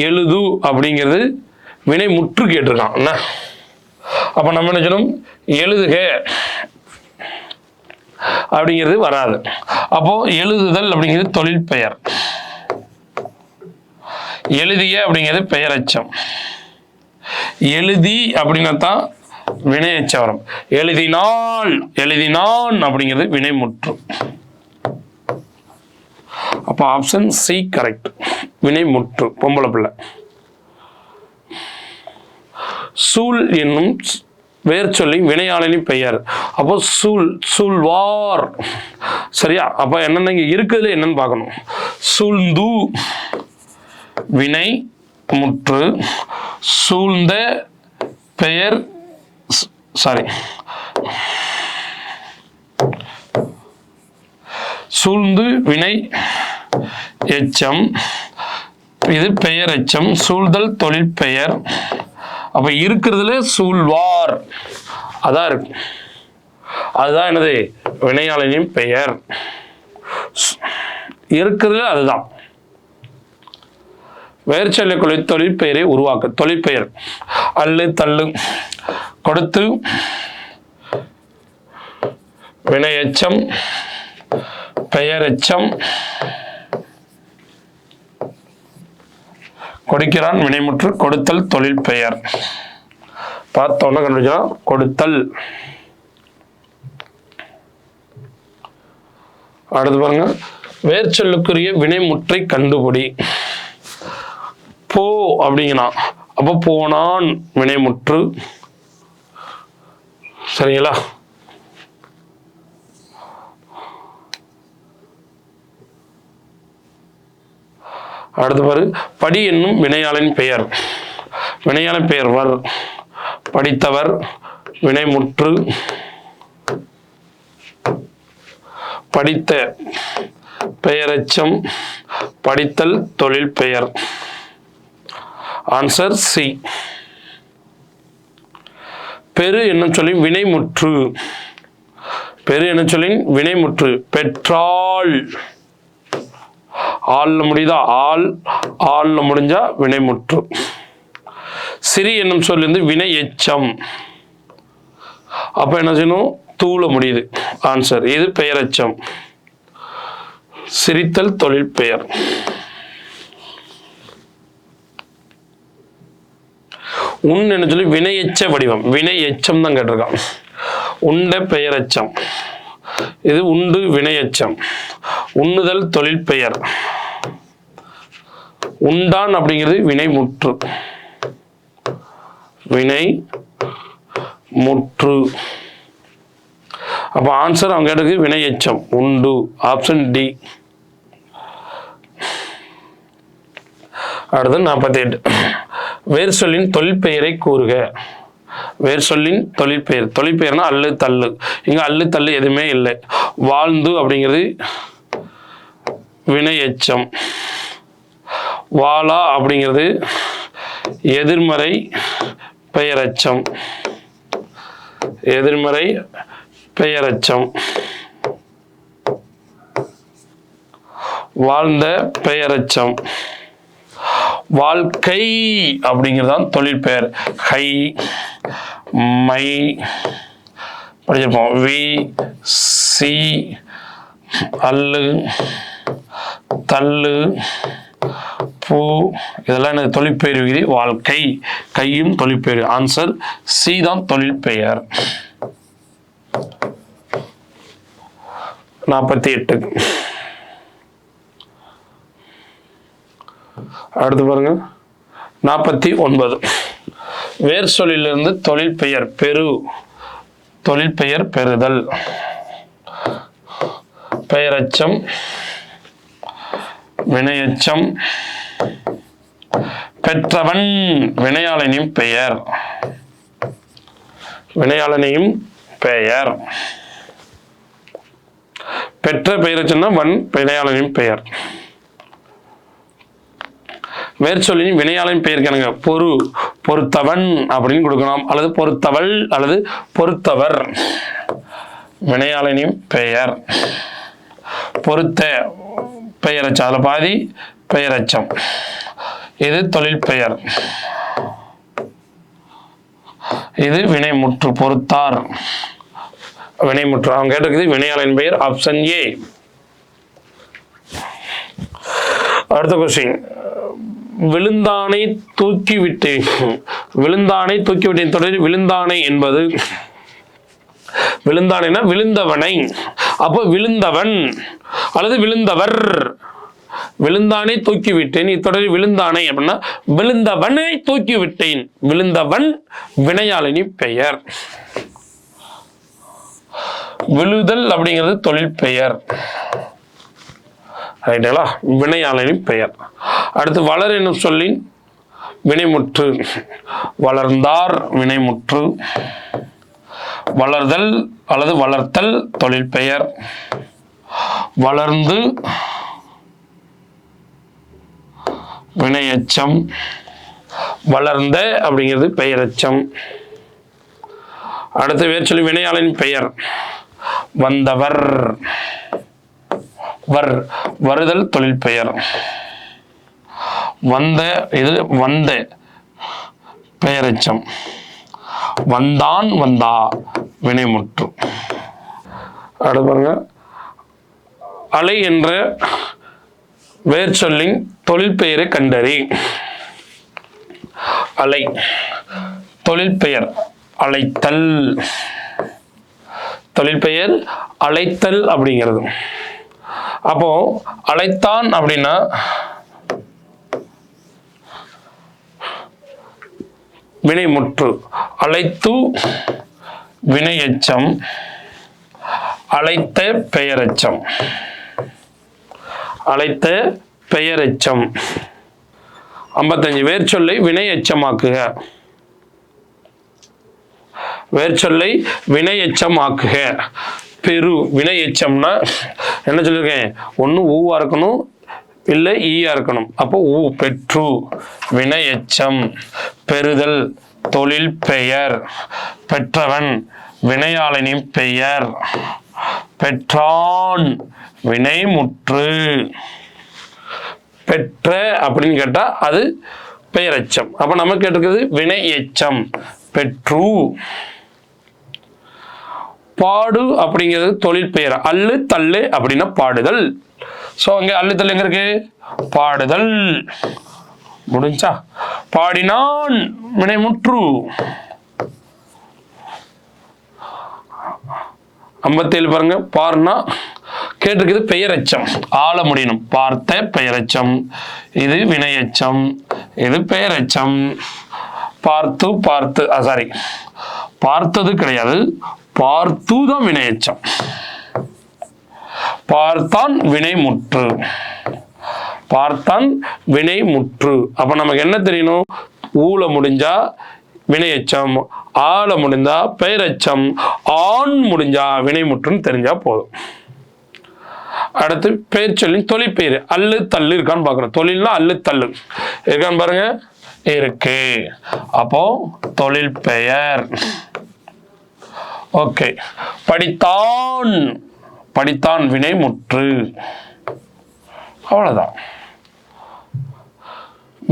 எழுது அப்படிங்கிறது வினைமுற்று கேட்டிருக்கான். என்ன அப்ப நம்ம என்ன சொல்லணும்? எழுதுக அப்படிங்கிறது வராது. அப்போ எழுதுதல் அப்படிங்கிறது தொழில் பெயர், எழுதிய அப்படிங்கிறது பெயரச்சம், எழுதி அப்படின்னா தான் வினையச்சம் வரும். எழுதினால் எழுதினான் அப்படிங்கிறது வினைமுற்று. அப்போ ஆப்ஷன் சி கரெக்ட், வினைமுற்று, பொம்பளை பிள்ளை. சூழ் என்னும் வேர்ச்சொல்லி வினையாளனின் பெயர். அப்போ சூழ், சூழ்வார். சரியா? அப்போ என்னென்ன இங்கே இருக்குதுல என்னன்னு பார்க்கணும். சூழ்ந்து வினை முற்று, சூழ்ந்த பெயர், சூழ்ந்து வினை எச்சம், இது பெயர் எச்சம். சூழ்தல் தொழில் பெயர். அப்ப இருக்கிறதுல சூழ்வார் அதான் இருக்கு, அதுதான் என்னது? வினையாளனின் பெயர். இருக்கிறதுல அதுதான். வேர்ச்சொல்லை கொலை தொழிற்பெயரை உருவாக்க. தொழிற்பெயர் அல்லு தள்ளு கொடுத்து வினையச்சம் பெயரெச்சம், கொடுக்கிறான் வினைமுற்று, கொடுத்தல் தொழில் பெயர். பார்த்தோன்னா கண்டுபிடிச்சா கொடுத்தல். அடுத்து பாருங்க, வேர்ச்சொல்லுக்குரிய வினைமுற்றை கண்டுபிடி. போ அப்படிங்கன்னா அப்போ போனான் வினைமுற்று. சரிங்களா? அடுத்து பாரு, படி என்னும் வினையாளன் பெயர். வினையாளன் பெயர் வர், படித்தவர் வினைமுற்று, படித்த பெயரெச்சம், படித்தல் தொழில் பெயர். Answer C. பெரு என்னும் சொல்லி வினைமுற்று. பெரு என்ன சொல்லி வினைமுற்று. பெற்றாள், ஆள்ல முடியுதா? ஆள்ல முடிஞ்சா வினைமுற்று. சிறி என்னும் சொல் இருந்து வினை எச்சம். அப்ப என்ன செய்யணும்? தூள முடியுது. ஆன்சர் இது பெயரெச்சம். சிரித்தல் தொழில் பெயர். உன் என்ன சொல்லி வினையெச்ச வடிவம். வினை எச்சம் தான் கேட்டிருக்கான். உண்ட பெயரெச்சம், இது உண்டு வினையெச்சம். உண்ணுதல் தொழில் பெயர். உண்டான் அப்படிங்கிறது வினைமுற்று. வினை முற்று. அப்ப ஆன்சர் அவங்க கேட்டது வினை எச்சம் உண்டு. Option D. அடுத்து 48. வேர் சொல்லின் தொழிற்பெயரை கூறுக. வேர் சொல்லின் தொழிற்பெயர். தொழிற்பெயர்னா அல்லு தள்ளு. இங்க அல்லு தள்ளு எதுவுமே இல்லை. வாழ்ந்து அப்படிங்கிறது வினை எச்சம். வாழா அப்படிங்கிறது எதிர்மறை பெயரச்சம். எதிர்மறை பெயரச்சம். வாழ்ந்த பெயரச்சம். வாழ்க்கை அப்படிங்கிறதான் தொழில் பெயர். கை, மை படிச்சிருப்போம். வி, சி, அல்லு, தள்ளு, பூ, இதெல்லாம் எனக்கு தொழிற்பெயர் விகுதி. வாழ்க்கை, கையும் தொழிற்பெயர். ஆன்சர் சி தான் தொழில் பெயர். 48. அடுத்து பாருங்க 49. வேர் சொல்லிலிருந்து தொழில் பெயர் பெரு. தொழில் பெயர் பெறுதல். பெயரெச்சம் வினையெச்சம் பெற்றவன் வினையாளனின் பெயர் பெயர் பெற்ற பெயரெச்சம்னா வன் வினையாளனின் பெயர். வேர்ச்சொல்லின் வினையாளன் பெயர் கணங்க பொறுத்தவன் அப்படின்னு கொடுக்கலாம், அல்லது பொறுத்தவள் அல்லது பொறுத்தவர். வினையாளனின் பெயர் பொறுத்த பெயரெச்சம், அதில் பாதி பெயரெச்சம். இது தொழில் பெயர், இது வினைமுற்று. பொறுத்தார் வினைமுற்று. அவங்க கேட்டிருக்குது வினையாளன் பெயர், ஆப்ஷன் ஏ. அடுத்த கொஸ்டின், விழுந்தானை தூக்கிவிட்டேன் தொடரில் விழுந்தானை என்பது விழுந்தானைனா விழுந்தவனை, அப்போ விழுந்தவன் அல்லது விழுந்தவர். விழுந்தானை தூக்கிவிட்டேன் இத்தொடரில் விழுந்தானை அப்படின்னா விழுந்தவனை தூக்கிவிட்டேன். விழுந்தவன் வினையாளனி பெயர். விழுதல் அப்படிங்கிறது தொழில் பெயர், ரைட்டுங்களா? வினையாளனி பெயர். அடுத்து வளர் என்னும் சொல்லின் வினைமுற்று. வளர்ந்தார் வினைமுற்று. வளர்தல் அல்லது வளர்த்தல் தொழில் பெயர். வளர்ந்து வினையெச்சம். வளர்ந்த அப்படிங்கிறது பெயரெச்சம். அடுத்து வேர்ச்சொல்லி வினையாளனின் பெயர். வந்தவர் வருதல் தொழில் பெயர். வந்த இது வந்த பெயரெச்சம். வந்தான் வந்தா வினைமுற்று. அடுத்து பாருங்க, அலை என்ற வேர்ச்சொல்லின் தொழில் பெயரை கண்டறி. அலை தொழில் பெயர் அழைத்தல். தொழில் பெயர் அழைத்தல் அப்படிங்கிறது. அப்போ அழைத்தான் அப்படின்னா வினைமுற்று. அழைத்து வினையெச்சம். அழைத்த பெயரெச்சம். அழைத்த பெயரெச்சம். 55 வேர்ச்சொல்லை வினையெச்சமாக்குக. வேர்ச்சொல்லை வினையெச்சமாக்குக. பெரு வினையெச்சம்னா என்ன சொல்லியிருக்கேன், ஒன்று ஊவா இருக்கணும் இல்லை ஈயா இருக்கணும். அப்போ ஊ பெற்று வினையெச்சம். பெறுதல் தொழில் பெயர். பெற்றவன் வினையாளனின் பெயர். பெற்றான் வினைமுற்று. பெற்ற அப்படின்னு கேட்டா அது பெயரெச்சம். அப்ப நம்ம கேட்டிருக்கிறது வினை எச்சம். பெற்று. பாடு அப்படிங்கிறது தொழில் பெயர். அல்லு தள்ளு அப்படின்னா பாடுதல். சோ அங்க அல்லு தள்ளு எங்க இருக்கு, பாடுதல். முடிஞ்சா பாடினான் வினைமுற்று. 57 பாருங்க, பார்னா கேட்டிருக்குது பெயரெச்சம், ஆள முடியணும். பார்த்த பெயரெச்சம், இது வினையெச்சம், இது பெயரெச்சம். பார்த்து சாரி, பார்த்தது கிடையாது, பார்த்து தான் வினையெச்சம். பார்த்தான் வினைமுற்று. பார்த்தான் வினைமுற்று. அப்ப நமக்கு என்ன தெரியணும், ஊல முடிஞ்சா வினையெச்சம், ஆள முடிஞ்சா பெயரெச்சம், ஆண் முடிஞ்சா வினைமுற்றுன்னு தெரிஞ்சா போதும். அடுத்து பெயர் சொல்லின் தொழிற்பெயர். அல்லு தள்ளு இருக்கான்னு பாக்குறோம். தொழில்னா அல்லு தள்ளு இருக்கான்னு பாருங்க, இருக்கு. அப்போ தொழில் பெயர். ஓகே. படித்தான், படித்தான் வினைமுற்று. அவ்வளவுதான்.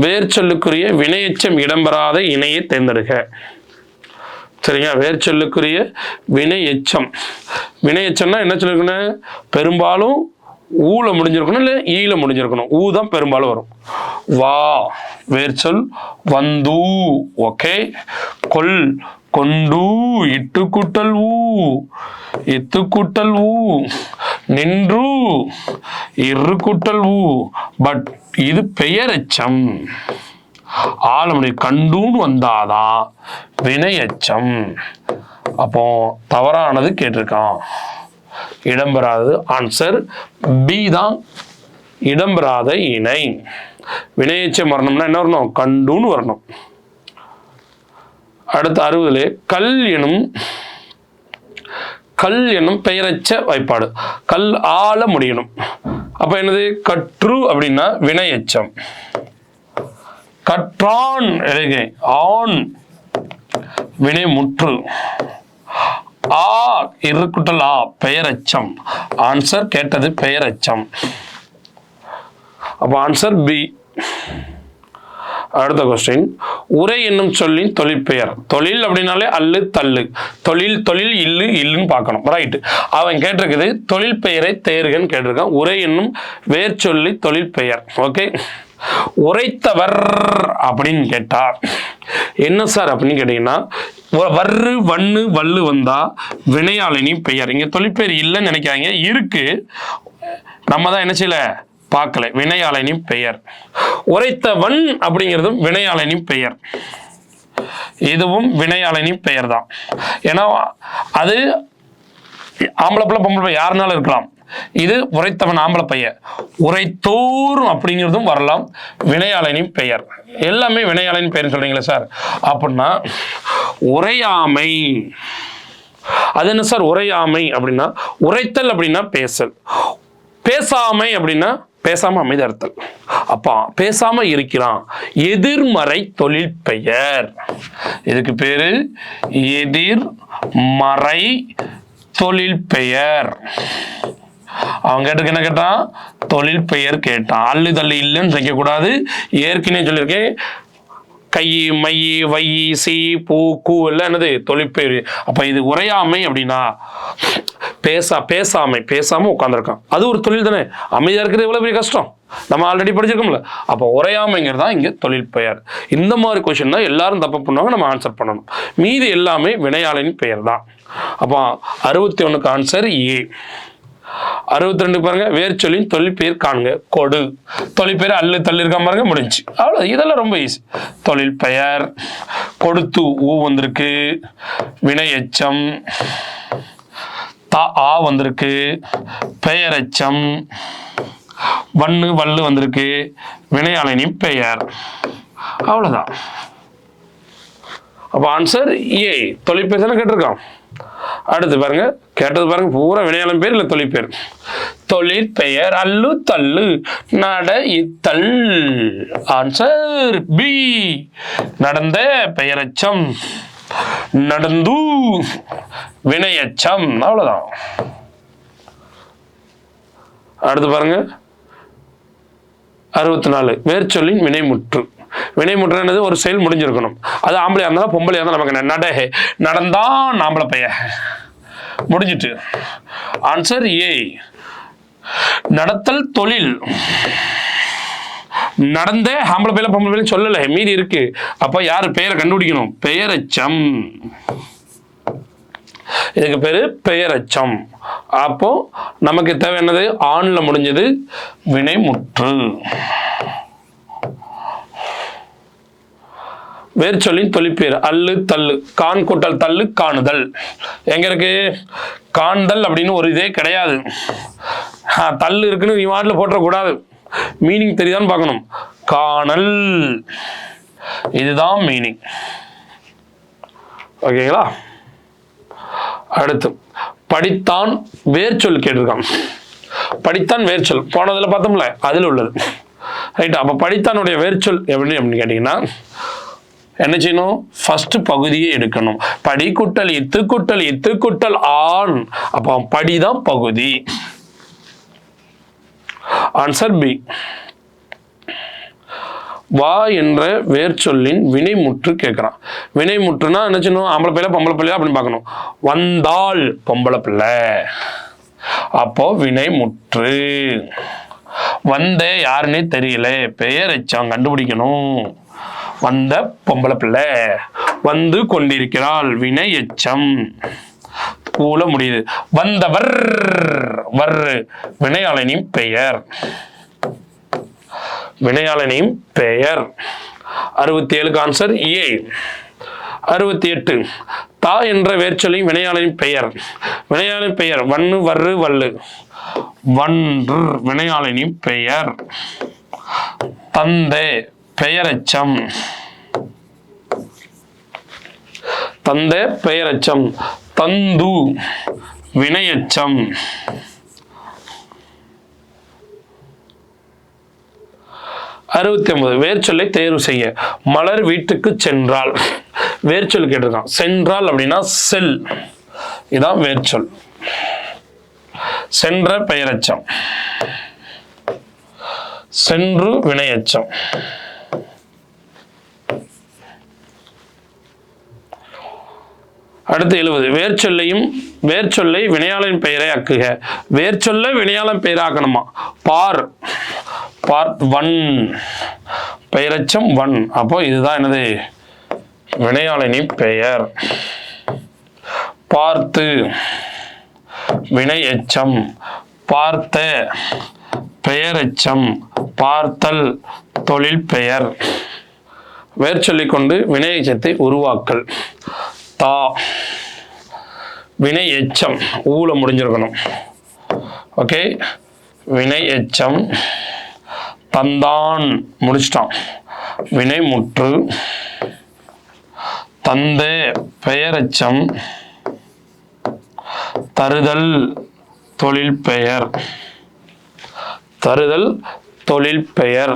வேர்ச்சொல்லுக்குரிய வினையெச்சம் இடம்பெறாத இணையை தேர்ந்தெடுக்க. சரிங்க, வேர்ச்சொல்லுக்குரிய வினையெச்சம். வினையெச்சம்னா என்ன சொல்லிருக்கணும், பெரும்பாலும் ஊல முடிஞ்சிருக்கணும் இல்லை ஈல முடிஞ்சிருக்கணும். ஊ தான் பெரும்பாலும் வரும். வா வேர்ச்சொல் வந்து. ஓகே. கொல் கொண்டு. இட்டு கூட்டல் ஊ, இத்து கூட்டல் ஊ. நின்று இரு கூட்டல் ஊ. பட் இது பெயரெச்சம், ஆள முடியும். கண்டுன்னு வந்தாதான் வினையெச்சம். அப்போ தவறானது கேட்டிருக்கான். இடம்பெறாதது. ஆன்சர் பி தான் இடம்பெறாத இணை. வினையெச்சம் வரணும்னா என்ன வரணும்? கண்டுன்னு வரணும். அடுத்து 60 கல் எனும் பெயரச்ச வாய்ப்பாடு. கல் ஆல முடியணும். அப்ப என்னது? கற்று அப்படின்னா வினையெச்சம். கற்றான் ஆண் வினைமுற்று. ஆ இருக்குட்டல் ஆ பெயரச்சம். ஆன்சர் கேட்டது பெயரச்சம். அப்ப ஆன்சர் பி. அடுத்த கொஸ்டின், உரை என்னும் சொல்லின் தொழிற்பெயர். தொழில் அப்படின்னாலே அல்லு தள்ளு. தொழில் தொழில் இல்லு இல்லுன்னு பார்க்கணும். ரைட். அவன் கேட்டிருக்குது தொழில் பெயரை தேர்கன்னு கேட்டிருக்கான். உரை என்னும் வேர் சொல்லி தொழிற்பெயர். ஓகே. உரைத்தவர் அப்படின்னு கேட்டா என்ன சார் அப்படின்னு கேட்டீங்கன்னா, வர்று வண்ணு வல்லு வந்தா வினையாளினி பெயர். இங்க தொழிற்பெயர் இல்லைன்னு நினைக்காங்க, இருக்கு. நம்ம தான் என்ன செய்யல, பார்க்கல. வினையாளினி பெயர். உரைத்தவன் அப்படிங்கிறதும் வினையாளினி பெயர். இதுவும் வினையாளினி பெயர் தான். ஏன்னா அது ஆம்பளை பிள்ளை பொம்பளை பிள்ளை யாருனாலும் இருக்கலாம். இது உரைத்தவன் ஆம்பளை பெயர். உரைத்தோர் அப்படிங்கிறதும் வரலாம். வினையாளினி பெயர். எல்லாமே வினையாளினி பெயர் சொல்றீங்களா சார் அப்படின்னா, உரையாமை. அது என்ன சார் உரையாமை அப்படின்னா? உரைத்தல் அப்படின்னா பேசல். பேசாமை அப்படின்னா பேசாம அமைதர்த்தல். அப்பா பேசாம இருக்கிறான். எதிர்மறை தொழில் பெயர். இதுக்கு பேரு எதிர்மறை தொழில் பெயர். அவன் கேட்டுக்கு என்ன கேட்டான்? தொழில் பெயர் கேட்டான். அல்லு தள்ளு இல்லைன்னு செய்ய கூடாது. ஏற்கனவே சொல்லியிருக்கேன், கை மை வை சி பூ கூ எல்லாம் என்னது? தொழிற்பெயர். அப்ப இது உரையாமை அப்படின்னா பேசாம உட்காந்துருக்கான். அது ஒரு தொழில் தானே. அமைதியா இருக்கிறது எவ்வளவு பெரிய கஷ்டம், நம்ம ஆல்ரெடி படிச்சிருக்கோம்ல. அப்போ உரையாமைங்கிறதா இங்க தொழில் பெயர். இந்த மாதிரி கொஸ்டின் தான் எல்லாரும் தப்பு பண்ணுவாங்க, நம்ம ஆன்சர் பண்ணணும். மீதி எல்லாமே வினையாளின் பெயர் தான். அப்போ 61க்கு ஆன்சர் ஏ. 62 பாருங்க, வேர் சொல்லின் தொழிற்பெயர் காணுங்க. கொடு. தொழிற்பெயர் அல்லு தள்ளு இருக்க பாருங்க, முடிஞ்சு. அவ்வளவு. இதெல்லாம் ரொம்ப ஈஸி. தொழில் பெயர். கொடுத்து ஊ வந்திருக்கு. வினையெச்சம். ஆ வந்திருக்கு. பெயரெச்சம். வண்ணு வல்லு வந்திருக்கு. வினையாளினி பெயர். அவ்வளவுதான். அப்ப ஆன்சர் ஏ. தொழிற்பெயர் தானே கேட்டிருக்கான். அடுத்து பாருங்க, கேட்டது பாருங்க, பூரா வினையாளன் பேர் இல்ல தொழிற்பெயர். தொழிற்பெயர் அல்லு தள்ளு நட இத்தல். Answer B. நடந்த பெயரச்சம். நடந்து வினையச்சம். அவ்வளவுதான். அடுத்து பாருங்க 64 வேர் சொல்லின் வினைமுற்று. வினைமுற்று என்னது? ஒரு செயல் முடிஞ்சிருக்கணும். அது ஆம்பளையா இருந்தாலும் பொம்பளையா இருந்தாலும் நமக்கு நட நடந்தான் ஆம்பளை பையன் முடிஞ்சிட்டு. Answer A. நடத்தல் தொழில். நடந்த ஆம்பளை பையில பொம்பளை பையில சொல்லல, மீதி இருக்கு. அப்ப யாரு பெயரை கண்டுபிடிக்கணும்? பெயரெச்சம். இதுக்கு பேரு பெயரெச்சம். அப்போ நமக்கு தேவை என்னது? ஆண்ல முடிஞ்சது வினைமுற்று. வேர் சொல்லின் தொழிற்பெயர் அல்லு தள்ளு. கான் கூட்டல் தள்ளு காணுதல். எங்க இருக்கு? காண்தல் அப்படின்னு ஒரு இதே கிடையாது. தள்ளு இருக்குன்னு நீ வாட்டில் போட்டக்கூடாது. மீனிங் தெரியுதான்னு பார்க்கணும். காணல், இதுதான் மீனிங். ஓகேங்களா? அடுத்து படித்தான் வேர் சொல் கேட்டிருக்கான். படித்தான் வேர் சொல் போனதுல பார்த்தோம்ல, அதுல உள்ளது. ரைட். அப்ப படித்தானுடைய வேர் சொல் அப்படின்னு கேட்டீங்கன்னா என்ன செய்யணும்? ஃபர்ஸ்ட் பகுதியை எடுக்கணும். படி குட்டல் இத்து குட்டல் இத்து குட்டல் ஆண். அப்ப படிதான் பகுதி. Answer B. வா என்ற வேர் சொல்லின் வினைமுற்று கேட்கிறான். வினைமுற்றுனா என்ன செய்யணும்? ஆம்பளை பிள்ளை பொம்பளை பிள்ளையா அப்படின்னு பார்க்கணும். வந்தாள் பொம்பளை பிள்ளை, அப்போ வினைமுற்று. வந்த யாருன்னே தெரியல, பெயரெச்சம் கண்டுபிடிக்கணும். வந்த பொம்பளை பிள்ளை, வந்து கொண்டிருக்கிறாள் வினையெச்சம். கூல முடியுது. வந்தவர் வர்று வினையாளனின் பெயர். வினையாளனின் பெயர். 67க்கு ஆன்சர் ஏ. 68 தா என்ற வேர்ச்சொல்லின் வினையாளரின் பெயர். வினையாளரின் பெயர் வன்னு வர்று வல்லு. வன்று வினையாளனின் பெயர். தந்தை பெயரெச்சம். தந்தை பெயரெச்சம். தந்து வினையெச்சம். 69 வேர்ச்சொல்லை தேர்வு செய்ய. மலர் வீட்டுக்கு சென்றால். வேர்ச்சொல் கேட்டிருக்கான். சென்றால் அப்படின்னா செல், இதான் வேர்ச்சொல். சென்ற பெயரெச்சம். சென்று வினையெச்சம். அடுத்து 70 வேர்ச்சொல்லை வினையாளரின் பெயரை ஆக்குக. வேர்ச்சொல்லை வினையாளன் பெயராக்கணுமா? பார் வன் பெயரெச்சம் வன். அப்போ இதுதான் என்னது? வினையாளனின் பெயர். பார்த்து வினை எச்சம். பார்த்த பெயரெச்சம். பார்த்தல் தொழில் பெயர். வேர்ச்சொல்லை கொண்டு வினை எச்சத்தை உருவாக்கல். தா வினை எச்சம் ஊல முடிஞ்சிருக்கணும். ஓகே, வினை எச்சம். தந்தான் முடிச்சிட்டான். வினை முற்று. தந்த பெயரெச்சம். தருதல் தொழில் பெயர். தருதல் தொழில் பெயர்.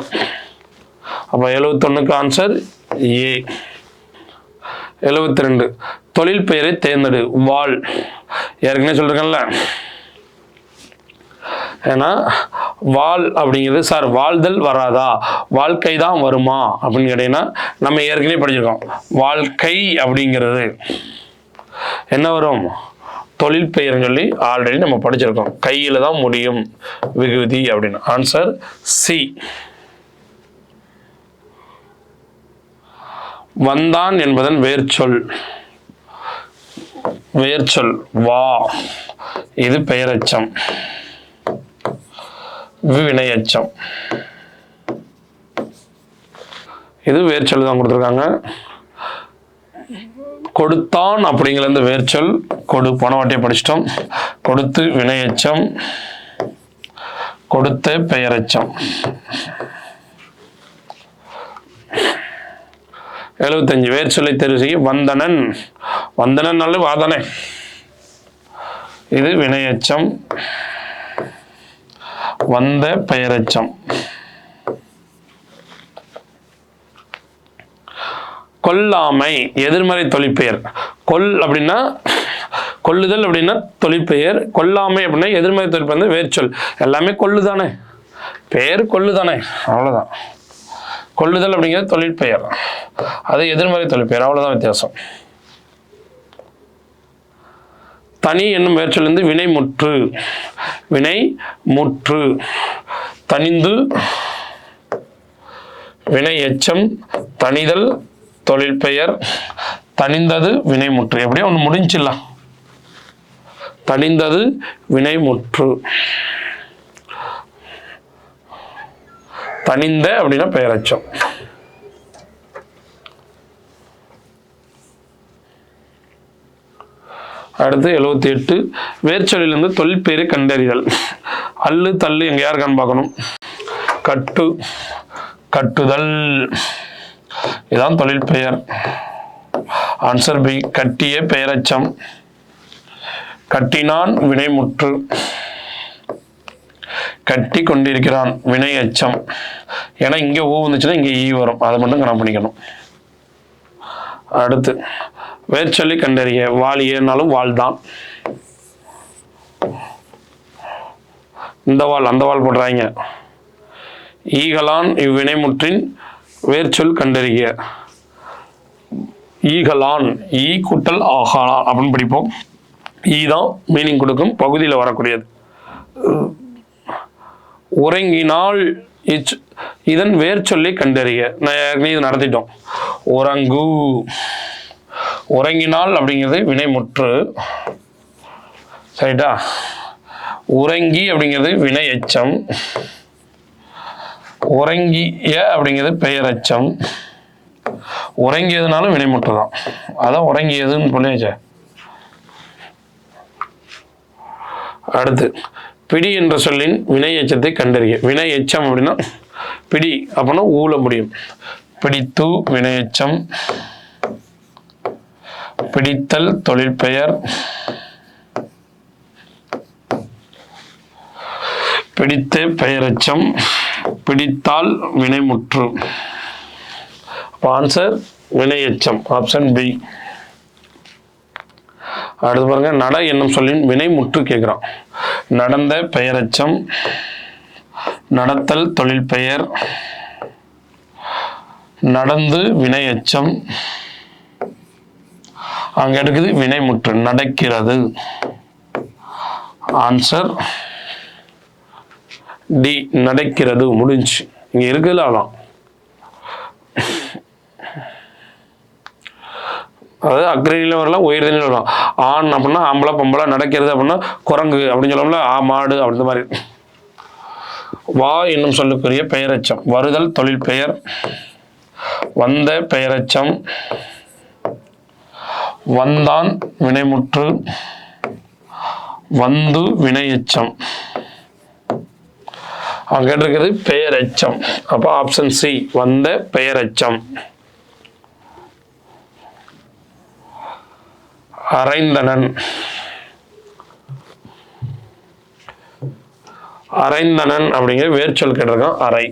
அப்ப 71க்கு ஆன்சர் ஏ. 72 தொழில் பெயரை தேர்ந்தெடு. வாழ். ஏற்கனவே சொல்றேன்ல, ஏன்னா வாழ் அப்படிங்கிறது சார் வாழ்தல் வராதா, வாழ்க்கை தான் வருமா அப்படின்னு கேட்டீங்கன்னா நம்ம ஏற்கனவே படிச்சிருக்கோம். வாழ்க்கை அப்படிங்கிறது என்ன வரும்? தொழில் பெயர்னு சொல்லி ஆல்ரெடி நம்ம படிச்சிருக்கோம். கையில தான் முடியும் விகுதி அப்படின்னு. Answer C. வந்தான் என்பதன் வேர்ச்சொல். வேர்ச்சொல் வா, இது பெயரெச்சம். வினையெச்சம். இது வேர்ச்சொல் தான் கொடுத்துருக்காங்க. கொடுத்தான் அப்படிங்கிறது வேர்ச்சொல். கொடு போன வாட்டியே படிச்சிட்டோம். கொடுத்து வினையெச்சம். கொடுத்த பெயரெச்சம். 75 வேர்ச்சொல்லை தேர்வு செய்ய. வந்தனன். வந்தனன் நல்ல வாதனை, இது வினையெச்சம். வந்த பெயரெச்சம். கொல்லாமை எதிர்மறை தொழிற்பெயர். கொல் அப்படின்னா கொல்லுதல் அப்படின்னா தொழிற்பெயர். கொல்லாமை அப்படின்னா எதிர்மறை தொழிற்பெயர் வேர்ச்சொல். எல்லாமே கொல்லுதானே, பெயர் கொல்லுதானே, அவ்வளவுதான். கொல்லுதல் அப்படிங்கிறது தொழிற்பெயர், அது எதிர்மறை தொழிற்பெயர், அவ்வளவுதான் வித்தியாசம். தனி என்னும் வேர்ச்சொல்லிருந்து வினை முற்று. வினை முற்று. தனிந்து வினை எச்சம். தனிதல் தொழில் பெயர். தனிந்தது வினை முற்று. எப்படியோ ஒன்று முடிஞ்சிடலாம். தனிந்தது வினை முற்று. தனிந்த அப்படின்னா பெயரெச்சம். அடுத்து 78 வேர்ச்சொல்லிலிருந்து தொழில் பெயரை கண்டறிதல். அல்லு தள்ளு எங்க யாருக்கான்னு பார்க்கணும். கட்டு கட்டுதல், இதான் தொழில் பெயர். Answer B. கட்டிய பெயரெச்சம். கட்டினான் வினைமுற்று. கட்டி கொண்டிருக்கிறான் வினை எச்சம். ஏன்னா இங்க ஊ வந்துச்சுன்னா இங்க ஈ வரும், அதை மட்டும் கணக்கு பண்ணிக்கணும். அடுத்து வேர்ச்சொல்லி கண்டறிய. வாள் ஏனாலும் வாழ் தான். இந்த வாழ் அந்த வாழ் போடுறாங்க. ஈகலான் இவ்வினைமுற்றின் வேர்ச்சொல் கண்டறிய. ஈகலான், ஈ கூட்டல் ஆகலான் அப்படின்னு படிப்போம். ஈ தான் மீனிங் கொடுக்கும், பகுதியில் வரக்கூடியது. உறங்கினால் இதன் வேர்ச்சொல்லை கண்டறிய. நான் இது நடத்திட்டோம். உறங்கு. உறங்கினால் அப்படிங்கிறது வினைமுற்று, சரிட்டா. உறங்கி அப்படிங்கிறது வினை எச்சம். உறங்கிய அப்படிங்கிறது பெயரெச்சம். உறங்கியதுனாலும் வினைமுற்று தான். அதான் உறங்கியதுன்னு சொல்லியாச்சே. அடுத்து பிடி என்ற சொல்லின் வினை எச்சத்தை கண்டறிய. வினை எச்சம் அப்படின்னா பிடி அப்படின்னா ஊல முடியும். பிடித்து வினை எச்சம், பிடித்தல் தொழில் பெயர், பிடித்த பெயரெச்சம், பிடித்தால் வினைமுற்று. ஆன்சர் வினை எச்சம், ஆப்ஷன் பி. அடுத்து பாருங்க, நட என்னும் சொல்லின் வினைமுற்று கேட்கிறான். நடந்த பெயரெச்சம், நடத்தல் தொழில் பெயர், நடந்து வினை எச்சம், அங்க இருக்குது வினைமுற்று நடக்கிறது. ஆன்சர் டி, நடக்கிறது. முடிஞ்சு. இங்க இருக்குல்ல அதான். அதாவது அக்ரணியில வரலாம், உயர்தனில வரலாம். ஆண் அப்படின்னா ஆம்பளை, பொம்பளை, நடக்கிறது அப்படின்னா குரங்கு அப்படின்னு சொல்லல, மாடு அப்படி மாதிரி. வா என்னும் சொல்லுக்குரிய பெயரெச்சம் வருதல் தொழில் பெயர், வந்த பெயரெச்சம், வந்தான் வினைமுற்று, வந்து வினை எச்சம். அங்க இருக்குது பெயரெச்சம். அப்ப ஆப்ஷன் சி, வந்த பெயரெச்சம். அரைந்தனன். அரைந்தனன் அப்படிங்கிற வேர்ச்சொல் கேட்டிருக்கான். அரை,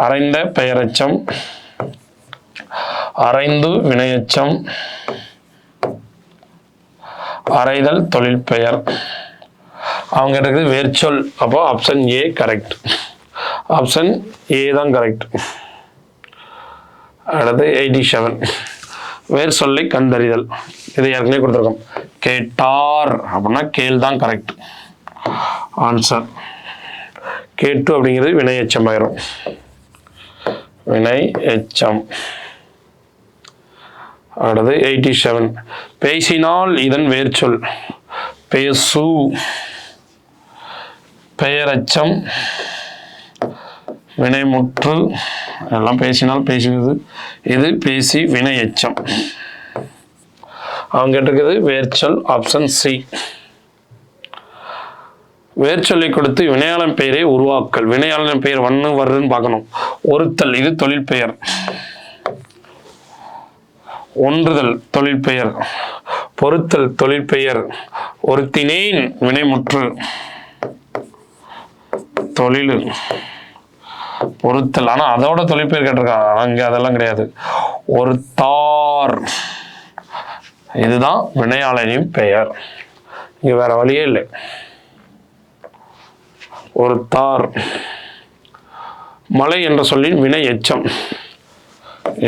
அரைந்த பெயரெச்சம், அரைந்து வினையெச்சம், அரைதல் தொழில் பெயர். அவங்க இருக்குது வேர்ச்சொல். அப்போ option A correct. Option A தான் கரெக்ட். அடுத்து 87, வேர் சொல்லை கண்டறிதல். இதை ஏற்கனவே கொடுத்துருக்கோம். கேட்டார் அப்படின்னா கேள் தான் கரெக்ட். ஆன்சர் கேட்டு அப்படிங்கிறது வினை எச்சம் ஆயிரும். வினை எச்சம். அடுத்து 87, பேசினால் இதன் வேர்ச்சொல். பேசு பெயரெச்சம், வினைமுற்று. எல்லாம் பேசினால் பேசுவது. இது பேசி வினை எச்சம். அவங்க இருக்குது வேர்ச்சொல். Option C. வேர்ச்சொல்லை கொடுத்து வினையாளன் பெயரை உருவாக்கல். வினையாளன் பெயர் வண்ணு வருன்னு பார்க்கணும். ஒருத்தல் இது தொழில் பெயர். ஒன்றுதல் தொழில் பெயர், பொறுத்தல் தொழில் பெயர், ஒருத்தினேன் வினைமுற்று, தொழில் பொறுத்தல். ஆனா அதோட தொழில் பெயர் கேட்டிருக்காங்க. அங்க அதெல்லாம் கிடையாது. ஒருத்தார் இதுதான் வினையாளனின் பெயர். இங்க வேற வழியே இல்லை. ஒருத்தார். மலை என்ற சொல்லின் வினை எச்சம்.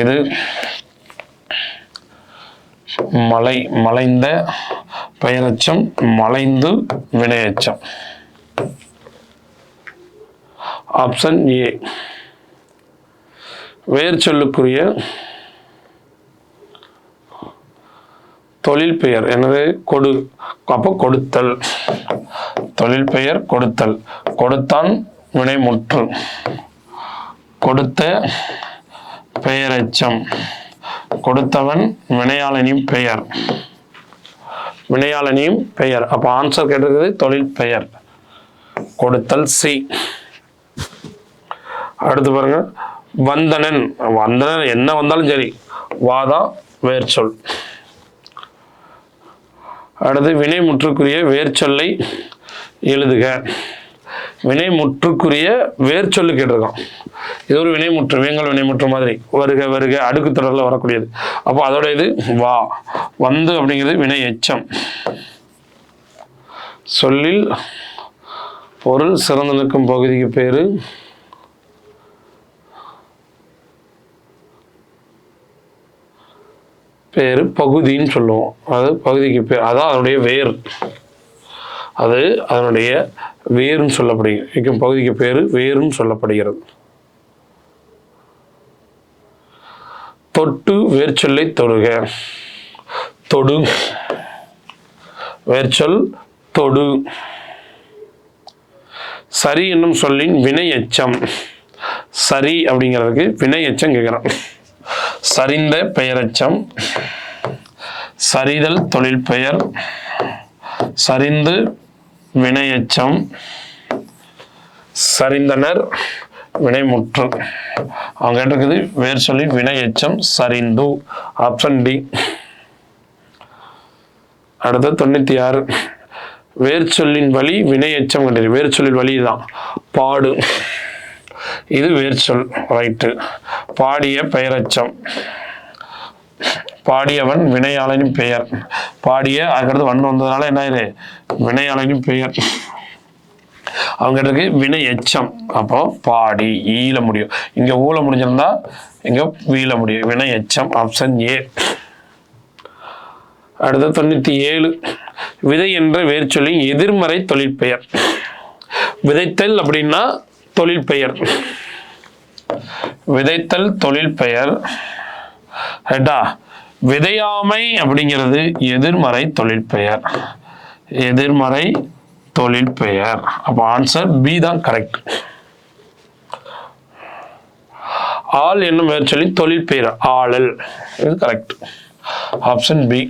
இது மலை, மலைந்த பெயரெச்சம், மலைந்து வினையெச்சம். Option A. வேர் சொல்லுக்குரிய தொழில் பெயர் என்னது? கொடு. அப்போ கொடுத்தல். தொழில் பெயர் கொடுத்தல். கொடுத்தான் வினைமுற்று, கொடுத்த பெயரெச்சம், கொடுத்தவன் வினையாளனின் பெயர், வினையாளனின் பெயர். அப்போ ஆன்சர் கேட்டிருக்குது தொழில் பெயர், கொடுத்தல் சி. அடுத்து பாருங்க, வந்தனன். வந்தனன் என்ன வந்தாலும் சரி, வாதான் வேர் சொல். அடுத்து வினைமுற்றுக்குரிய வேர் சொல்லை எழுதுக. வினைமுற்றுக்குரிய வேர் சொல்லு கேட்டிருக்கோம். இது ஒரு வினைமுற்று, வேங்கல் வினைமுற்று மாதிரி. வருக வருக அடுக்கு தொடரில் வரக்கூடியது. அப்போ அதோட இது வா. வந்து அப்படிங்கிறது வினை எச்சம். சொல்லில் பொருள் சிறந்து நிற்கும் பகுதிக்கு பேரு பேரு பகுதின்னு சொல்லுவோம். அது பகுதிக்கு பேர், அதான் அதனுடைய வேர். அது அதனுடைய வேறுன்னு சொல்லப்படுகிறது. பகுதிக்கு பேரு வேறுன்னு சொல்லப்படுகிறது. தொட்டு வேர்ச்சொல்லை தொடுக. தொடு வேர்ச்சொல் தொடு. சரி என்னும் சொல்லின் வினை எச்சம். சரி அப்படிங்கிறதுக்கு வினை எச்சம் கேட்குறான். சரிந்த பெயரெச்சம், சரிதல் தொழில் பெயர், சரிந்து வினையெச்சம், சரிந்தனர் வினைமுற்று. அவங்க கேட்டிருக்குது வேர் சொல்லி வினையெச்சம் சரிந்து. Option D. அடுத்து 96 வேர் சொல்லின் வழி வினையெச்சம் கண்டறி. வேர் சொல்லின் வழி தான் பாடு, இது வேர் சொல், ரைட்டு. பாடிய பெயரெச்சம், பாடியவன் வினையாளனின் பெயர், பாடிய அதுக்கடுத்து வன் வந்ததுனால என்ன ஆயிரு வினையாளனின் பெயர். அவங்க இருக்கு வினை எச்சம், அப்போ பாடி ஈல முடியும், இங்க ஊல முடிஞ்சிருந்தா இங்க வீல முடியும், வினை எச்சம். Option A. அடுத்து 97 விதை என்ற வேர் சொல்லி எதிர்மறை தொழிற்பெயர். விதைத்தல் அப்படின்னா தொழில் பெயர், விதைத்தல் தொழில் பெயர். ரைட்டா? விதையாமை அப்படிங்கிறது எதிர்மறை தொழில் பெயர், எதிர்மறை தொழில் பெயர். அப்போ ஆன்சர் பி தான் கரெக்ட். ஆள் என்னும் வேர் சொல்லி தொழில் பெயர் ஆளல், இது கரெக்ட். Option B.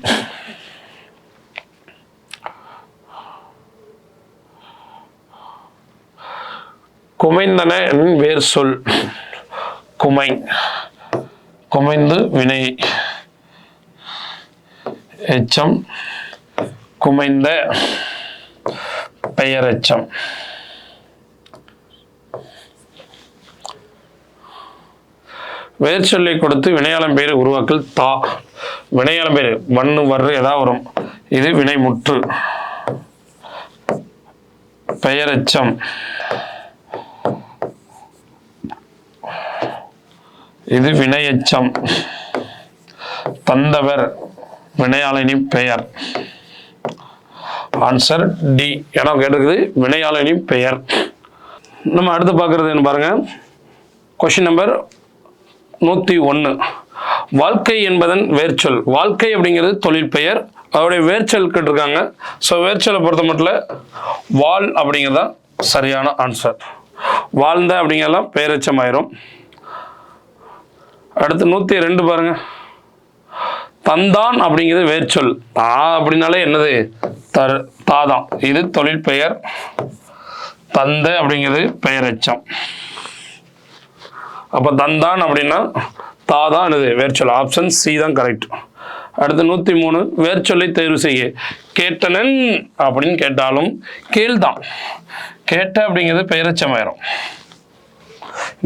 குமைந்தன வேர் சொல் குமை, குமைந்து வினை எச்சம், குமைந்த பெயரெச்சம். வேர் சொல்லை கொடுத்து வினையாளம் பெயர் உருவாக்கல் தா. வினையாளம் பெயர் வண்ணு வர்று ஏதாவது வரும், இது வினைமுற்று. பெயரெச்சம், இது வினையெச்சம். தந்தவர் வினையாளனின் பெயர். Answer D. ஏன்னா கேட்டிருக்குது வினையாளனின் பெயர். நம்ம அடுத்து பார்க்கறது என்ன பாருங்க, கொஸ்டின் நம்பர் 101. வாழ்க்கை என்பதன் வேர்ச்சொல். வாழ்க்கை அப்படிங்கிறது தொழில் பெயர், அவருடைய வேர்ச்சொல் கேட்டிருக்காங்க. ஸோ வேர்ச்சொலை பொறுத்த மட்டும் வாழ் அப்படிங்கிறதா சரியான ஆன்சர். வாழ்ந்த அப்படிங்கிறதெல்லாம் பெயரெச்சம் ஆயிரும். அடுத்து 102 பாருங்க, தந்தான் அப்படிங்கிறது வேர்ச்சொல். அப்படின்னாலே என்னது தாதான், இது தொழில் பெயர். தந்த அப்படிங்கிறது பெயரெச்சம். அப்ப தந்தான் அப்படின்னா தாதான் என்னது வேர்ச்சொல். ஆப்ஷன் சி தான் கரெக்ட். அடுத்து 103 வேர்ச்சொல்லை தேர்வு செய்ய. கேட்டனன் அப்படின்னு கேட்டாலும் கேள்தான், கேட்ட அப்படிங்கிறது பெயரெச்சம் ஆயிரும்.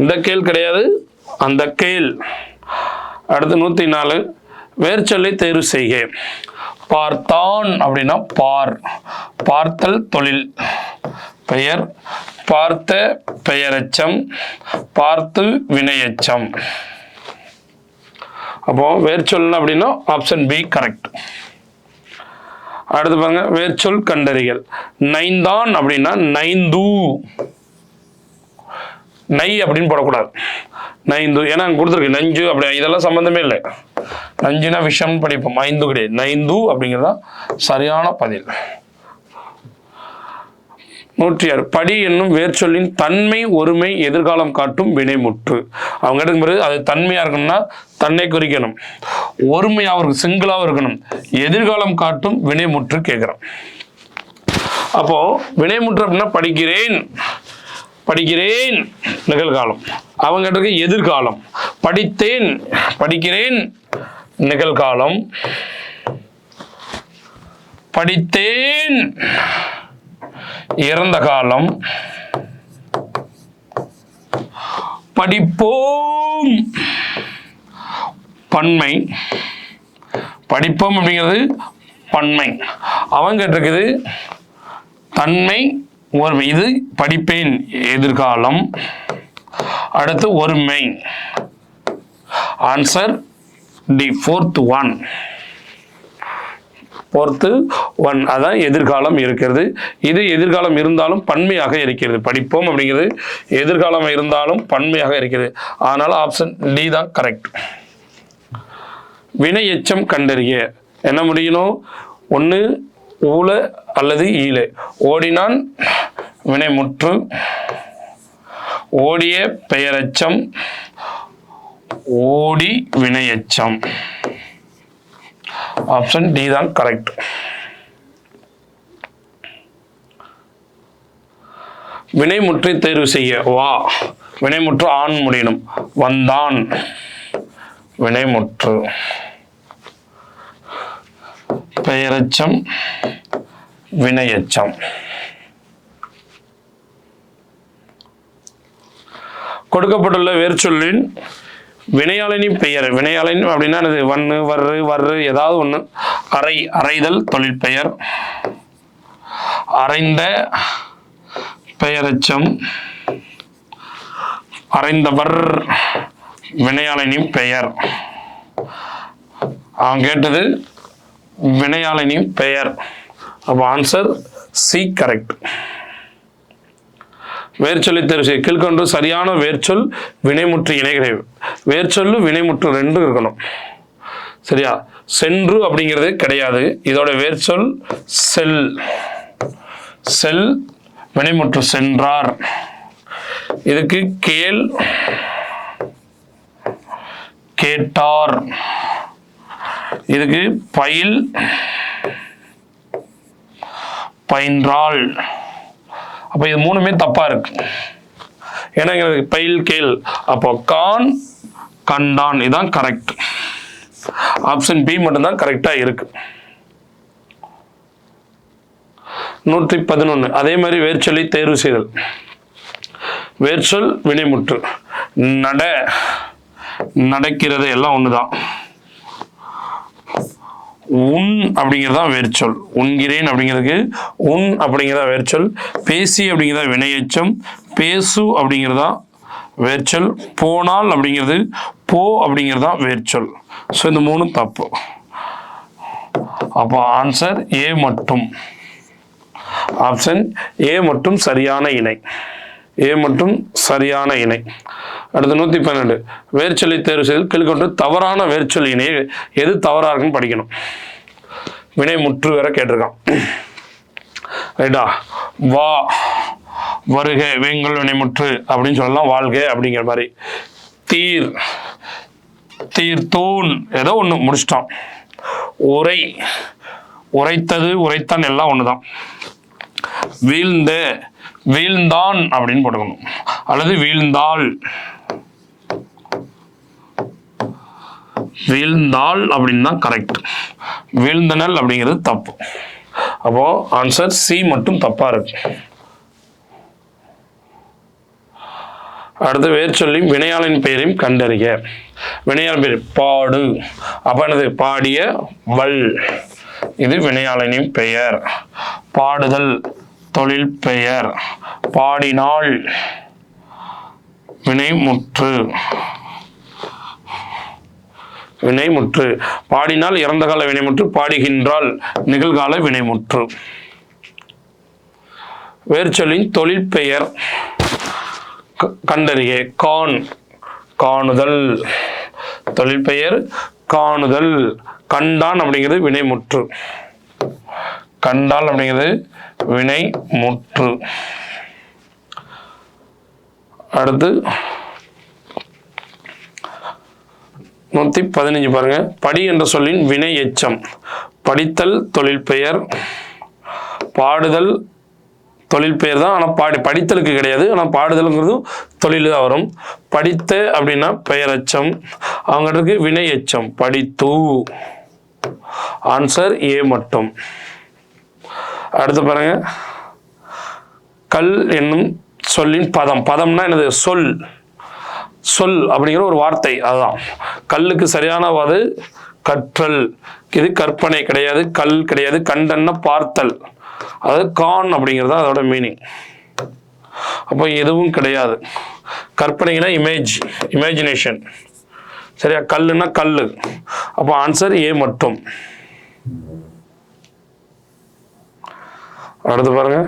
இந்த கேள் கிடையாது, அந்த கேள். அடுத்து 104 வேர்ச்சொல்லை தேர்வு செய்க. பார்த்தான் அப்படின்னா பார், பார்த்தல் தொழில் பெயர், பார்த்த பெயரெச்சம், பார்த்து வினையெச்சம். அப்போ வேர்ச்சொல் அப்படின்னா ஆப்ஷன் பி கரெக்ட். அடுத்து பாருங்க வேர்ச்சொல் கண்டறிகள். நைந்தான் அப்படின்னா நைந்து, நை அப்படின்னு போடக்கூடாது, நைந்து. ஏன்னா அங்கே கொடுத்துருக்கு நஞ்சு அப்படி, இதெல்லாம் சம்பந்தமே இல்லை. நஞ்சுனா விஷம் படிப்போம், ஐந்து கிடையாது, நைந்து அப்படிங்கிறதா சரியான பதில். 106 படி என்னும் வேர்ச்சொல்லின் தன்மை ஒருமை எதிர்காலம் காட்டும் வினைமுற்று. அவங்க எடுக்கும்போது அது தன்மையா இருக்கணும்னா தன்னை குறிக்கணும், ஒருமையாக இருக்கும் சிங்கிளாக இருக்கணும், எதிர்காலம் காட்டும் வினைமுற்று கேட்குறோம். அப்போ வினைமுற்று அப்படின்னா படிக்கிறேன், படிக்கிறேன் நிகழ்காலம். அவங்க இருக்கு எதிர்காலம். படித்தேன், படிக்கிறேன் நிகழ்காலம், படித்தேன் இறந்த காலம், படிப்போம் பன்மை. படிப்போம் அப்படிங்கிறது பன்மை. அவங்க இருக்குது தன்மை ஒருமை, இது படிப்பேன் எதிர்காலம். அடுத்து ஒருமை. Answer D, fourth one. அதான் எதிர்காலம் இருக்கிறது. இது எதிர்காலம் இருந்தாலும் பன்மையாக இருக்கிறது. படிப்போம் அப்படிங்கிறது எதிர்காலம் இருந்தாலும் பன்மையாக இருக்கிறது. அதனால ஆப்ஷன் டி தான் கரெக்ட். வினை எச்சம் கண்டறிய என்ன முடியணும்? ஒன்று ஊல அல்லது ஈல. ஓடினான் வினைமுற்று, ஓடிய பெயரெச்சம், ஓடி வினையெச்சம். ஆப்ஷன் டி தான் கரெக்ட். வினைமுற்றை தேர்வு செய்ய. வா வினைமுற்று ஆண் முடியணும். வந்தான் வினைமுற்று. பெயரெச்சம் வினையெச்சம். கொடுக்கப்பட்டுள்ள வேர்ச்சொல்லின் வினையாளனி பெயர். வினையாளன் அப்படின்னா அது வன்னு வர்று வர்று ஏதாவது ஒன்று. அறை அறைதல் தொழில் பெயர். அறைந்த பெயரெச்சம். அறைந்தவர் வினையாளனி பெயர். கேட்டது வினையாளனி பெயர். அப்போ ஆன்சர் சி கரெக்ட். வேர்ச்சொல்லை தேர்வு செய்ய. கீழ்கொண்டு சரியான வேர்ச்சொல் வினைமுற்று இணைகிறது. வேர்ச்சொல்லு வினைமுற்று ரெண்டும் இருக்கணும். சரியா? சென்று அப்படிங்கிறது கிடையாது. இதோட வேர்ச்சொல் செல். செல் வினைமுற்று சென்றார். இதுக்கு கேள் கேட்டார். இதுக்கு பயில் பயின்றாள். அப்ப இது மூணுமே தப்பா இருக்கு. ஏன்னா பயில் கேள். அப்போ கான் கண்டான். இதுதான் கரெக்ட். ஆப்ஷன் பி மட்டும்தான் கரெக்டா இருக்கு. 111. அதே மாதிரி வேர்ச்சொல்லை தேர்வு செய்தல். வேர்ச்சொல் வினைமுற்று. நட நடக்கிறது எல்லாம் ஒண்ணுதான். உன் அப்படிங்கிறதா வேர்ச்சொல். உண்கிறேன் அப்படிங்கிறதுக்கு உன் அப்படிங்கிறதா வேர்ச்சொல். பேசி அப்படிங்கிறதா வினையெச்சம். பேசு அப்படிங்கிறதா வேர்ச்சொல். போனால் அப்படிங்கிறது போ அப்படிங்கிறதா வேர்ச்சொல். ஸோ இந்த மூணும் தப்பு. அப்போ ஆன்சர் ஏ மட்டும். ஆப்ஷன் ஏ மட்டும் சரியான இணை. ஏ மட்டும் சரியான இணை. அடுத்து 112. வேர்ச்சொல்லை தேர்வு செய்தல். கீழ்கொண்டு தவறான வேர்ச்சொல் இணை எது தவறா இருக்குன்னு படிக்கணும். வினை முற்று வேற கேட்டிருக்கான். ரைட்டா? வா வருக வேங்கல் வினைமுற்று அப்படின்னு சொல்லலாம். வாழ்க அப்படிங்கிற மாதிரி. தீர் தீர்த்தூன் ஏதோ ஒன்று முடிச்சிட்டான். உரை உரைத்தது உரைத்தான் எல்லாம் ஒண்ணுதான். வீழ்ந்த வீழ்ந்தான் அப்படின்னு போட்டுக்கணும். அல்லது வீழ்ந்தாள் வீழ்ந்தாள் அப்படின்னு தான் கரெக்ட். வீழ்ந்தனல் அப்படிங்கிறது தப்பு. அப்போ ஆன்சர் சி மட்டும் தப்பா இருக்கு. அடுத்து வேர்ச்சொல்லி வினையாளின் பெயரையும் கண்டறிய. வினையாளன் பெயர் பாடு. அப்ப என்னது? பாடிய வல். இது வினையாளனின் பெயர். பாடுதல் தொழில் பெயர். பாடினாள் வினைமுற்று. வினைமுற்று. பாடினால் இறந்த கால வினைமுற்று. பாடுகின்றாள் நிகழ்கால வினைமுற்று. வேர்ச்சொல்லின் தொழில் பெயர் கண்டறிய. கான் காணுதல். தொழில் பெயர் காணுதல். கண்டான் அப்படிங்கிறது வினைமுற்று. கண்டால் அப்படிங்கிறது வினைமுற்று. அடுத்து 115 பாருங்க. படி என்ற சொல்லின் வினை எச்சம். படித்தல் தொழில் பெயர். பாடுதல் தொழில் பெயர் தான். ஆனால் படித்தலுக்கு கிடையாது. ஆனால் பாடுதல்ங்கிறதும் தொழில் தான் வரும். படித்த அப்படின்னா பெயரெச்சம். அவங்களுக்கு வினை எச்சம். படித்து. ஆன்சர் ஏ மட்டும். அடுத்து பாருங்க. கல் என்னும் சொல்லின் பதம். பதம்னா என்னது? சொல். சொல் அப்படிங்கிற ஒரு வார்த்தை. அதுதான் கல்லுக்கு சரியான வாது கற்றல். இது கற்பனை கிடையாது. கல் கிடையாது. கண்டன்னா பார்த்தல். அதாவது கான் அப்படிங்கிறது அதோட மீனிங். அப்போ எதுவும் கிடையாது. கற்பனைனா இமேஜ் இமேஜினேஷன். சரியா? கல்லுன்னா கல்லு. அப்போ ஆன்சர் ஏ மட்டும். அடுத்து பாருங்க.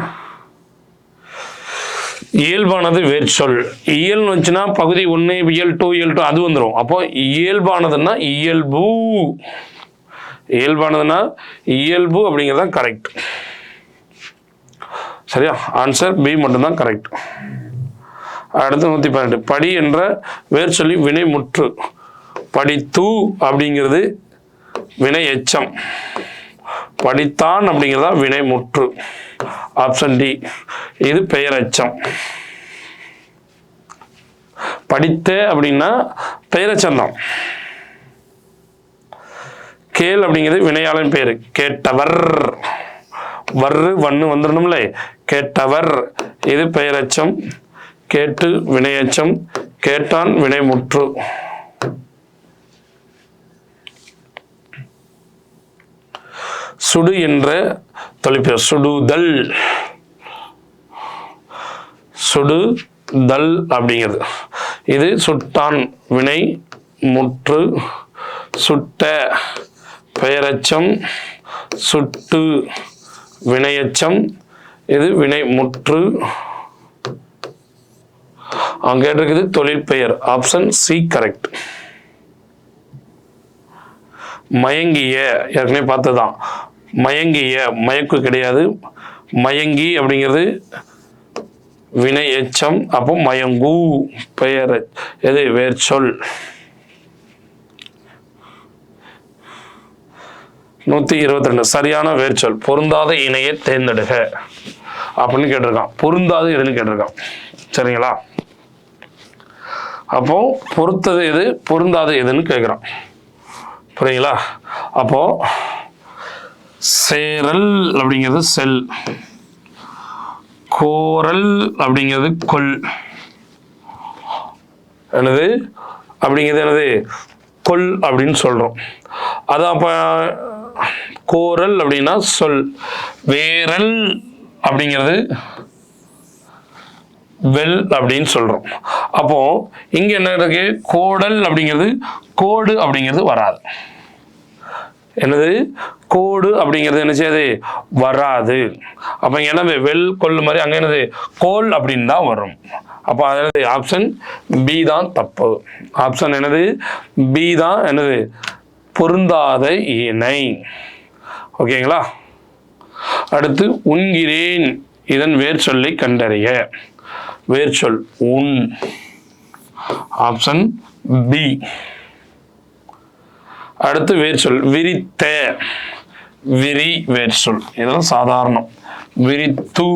இயல்பானது வேர்ச்சொல். இயல்னு வந்துச்சுன்னா பகுதி 1 இயல் 2 இயல் 2 அது வந்துடும். அப்போ இயல்பானதுன்னா இயல்பு. இயல்பானதுன்னா இயல்பு அப்படிங்கிறது தான் கரெக்ட். சரியா? ஆன்சர் பி மட்டும்தான் கரெக்ட். அடுத்து 112 படி என்ற வேர் சொல்லி வினை முற்று. படித்து அப்படிங்கிறது வினை எச்சம், படித்தான் அப்படிங்கிறதா வினை முற்று. ஆப்ஷன் டி, இது பெயர் எச்சம். படித்த அப்படின்னா பெயரெச்சம் தான். கேள் அப்படிங்கிறது வினையாளன் பெயர். கேட்டவர், வர்று வண்ணு வந்துடணும்ல, கேட்டவர் இது பெயரெச்சம். கேட்டு வினையச்சம், கேட்டான் வினைமுற்று. சுடு என்ற தொழிற்பெயர். சுடுதல், சுடுதல் அப்படிங்கிறது இது சுட்டான் வினை முற்று. சுட்ட பெயரெச்சம், சுட்டு வினையச்சம், இது வினை முற்று. அங்க இருக்குது தொழில் பெயர். Option C correct. மயங்கிய ஏற்கனவே பார்த்ததான். மயங்கிய மயக்கு கிடையாது. மயங்கி அப்படிங்கிறது வினை எச்சம். அப்போ மயங்கு பெயர் எது வேர் சொல். 122 சரியான வேர் சொல். பொருந்தாத இணையை தேர்ந்தெடுக அப்படின்னு கேட்டிருக்கான். பொருந்தாது எதுன்னு கேட்டிருக்கான். சரிங்களா? அப்போ பொருத்தது எது, பொருந்தாது எதுன்னு கேட்குறான். புரியுங்களா? அப்போ சேரல் அப்படிங்கிறது செல், கோரல் அப்படிங்கிறது கொல், என்னது அப்படிங்கிறது என்னது கொல் அப்படின்னு சொல்றோம். அதான் அப்ப கோரல் அப்படின்னா சொல், வேரல் அப்படிங்கிறது வெல் அப்படின்னு சொல்றோம். அப்போ இங்க என்ன இருக்கு, கோடல் அப்படிங்கிறது கோடு அப்படிங்கிறது வராது. என்னது கோடு அப்படிங்கிறது என்ன செய்யாது, வராது. அப்ப என்னது வெல் கொல் மாதிரி அங்க என்னது கோல் அப்படின்னு தான் வரும். அப்போ அதாவது ஆப்ஷன் பி தான் தப்பு. ஆப்ஷன் என்னது பி தான் என்னது பொருந்தாத இணை. ஓகேங்களா? அடுத்து உண்கிறேன் இதன் வேர் சொல்லை கண்டறிய. வேர் சொல் உன். Option B. அடுத்து வேர் சொல் விரித்த. விரி வேர் சொல், இதெல்லாம் சாதாரணம். விரித்து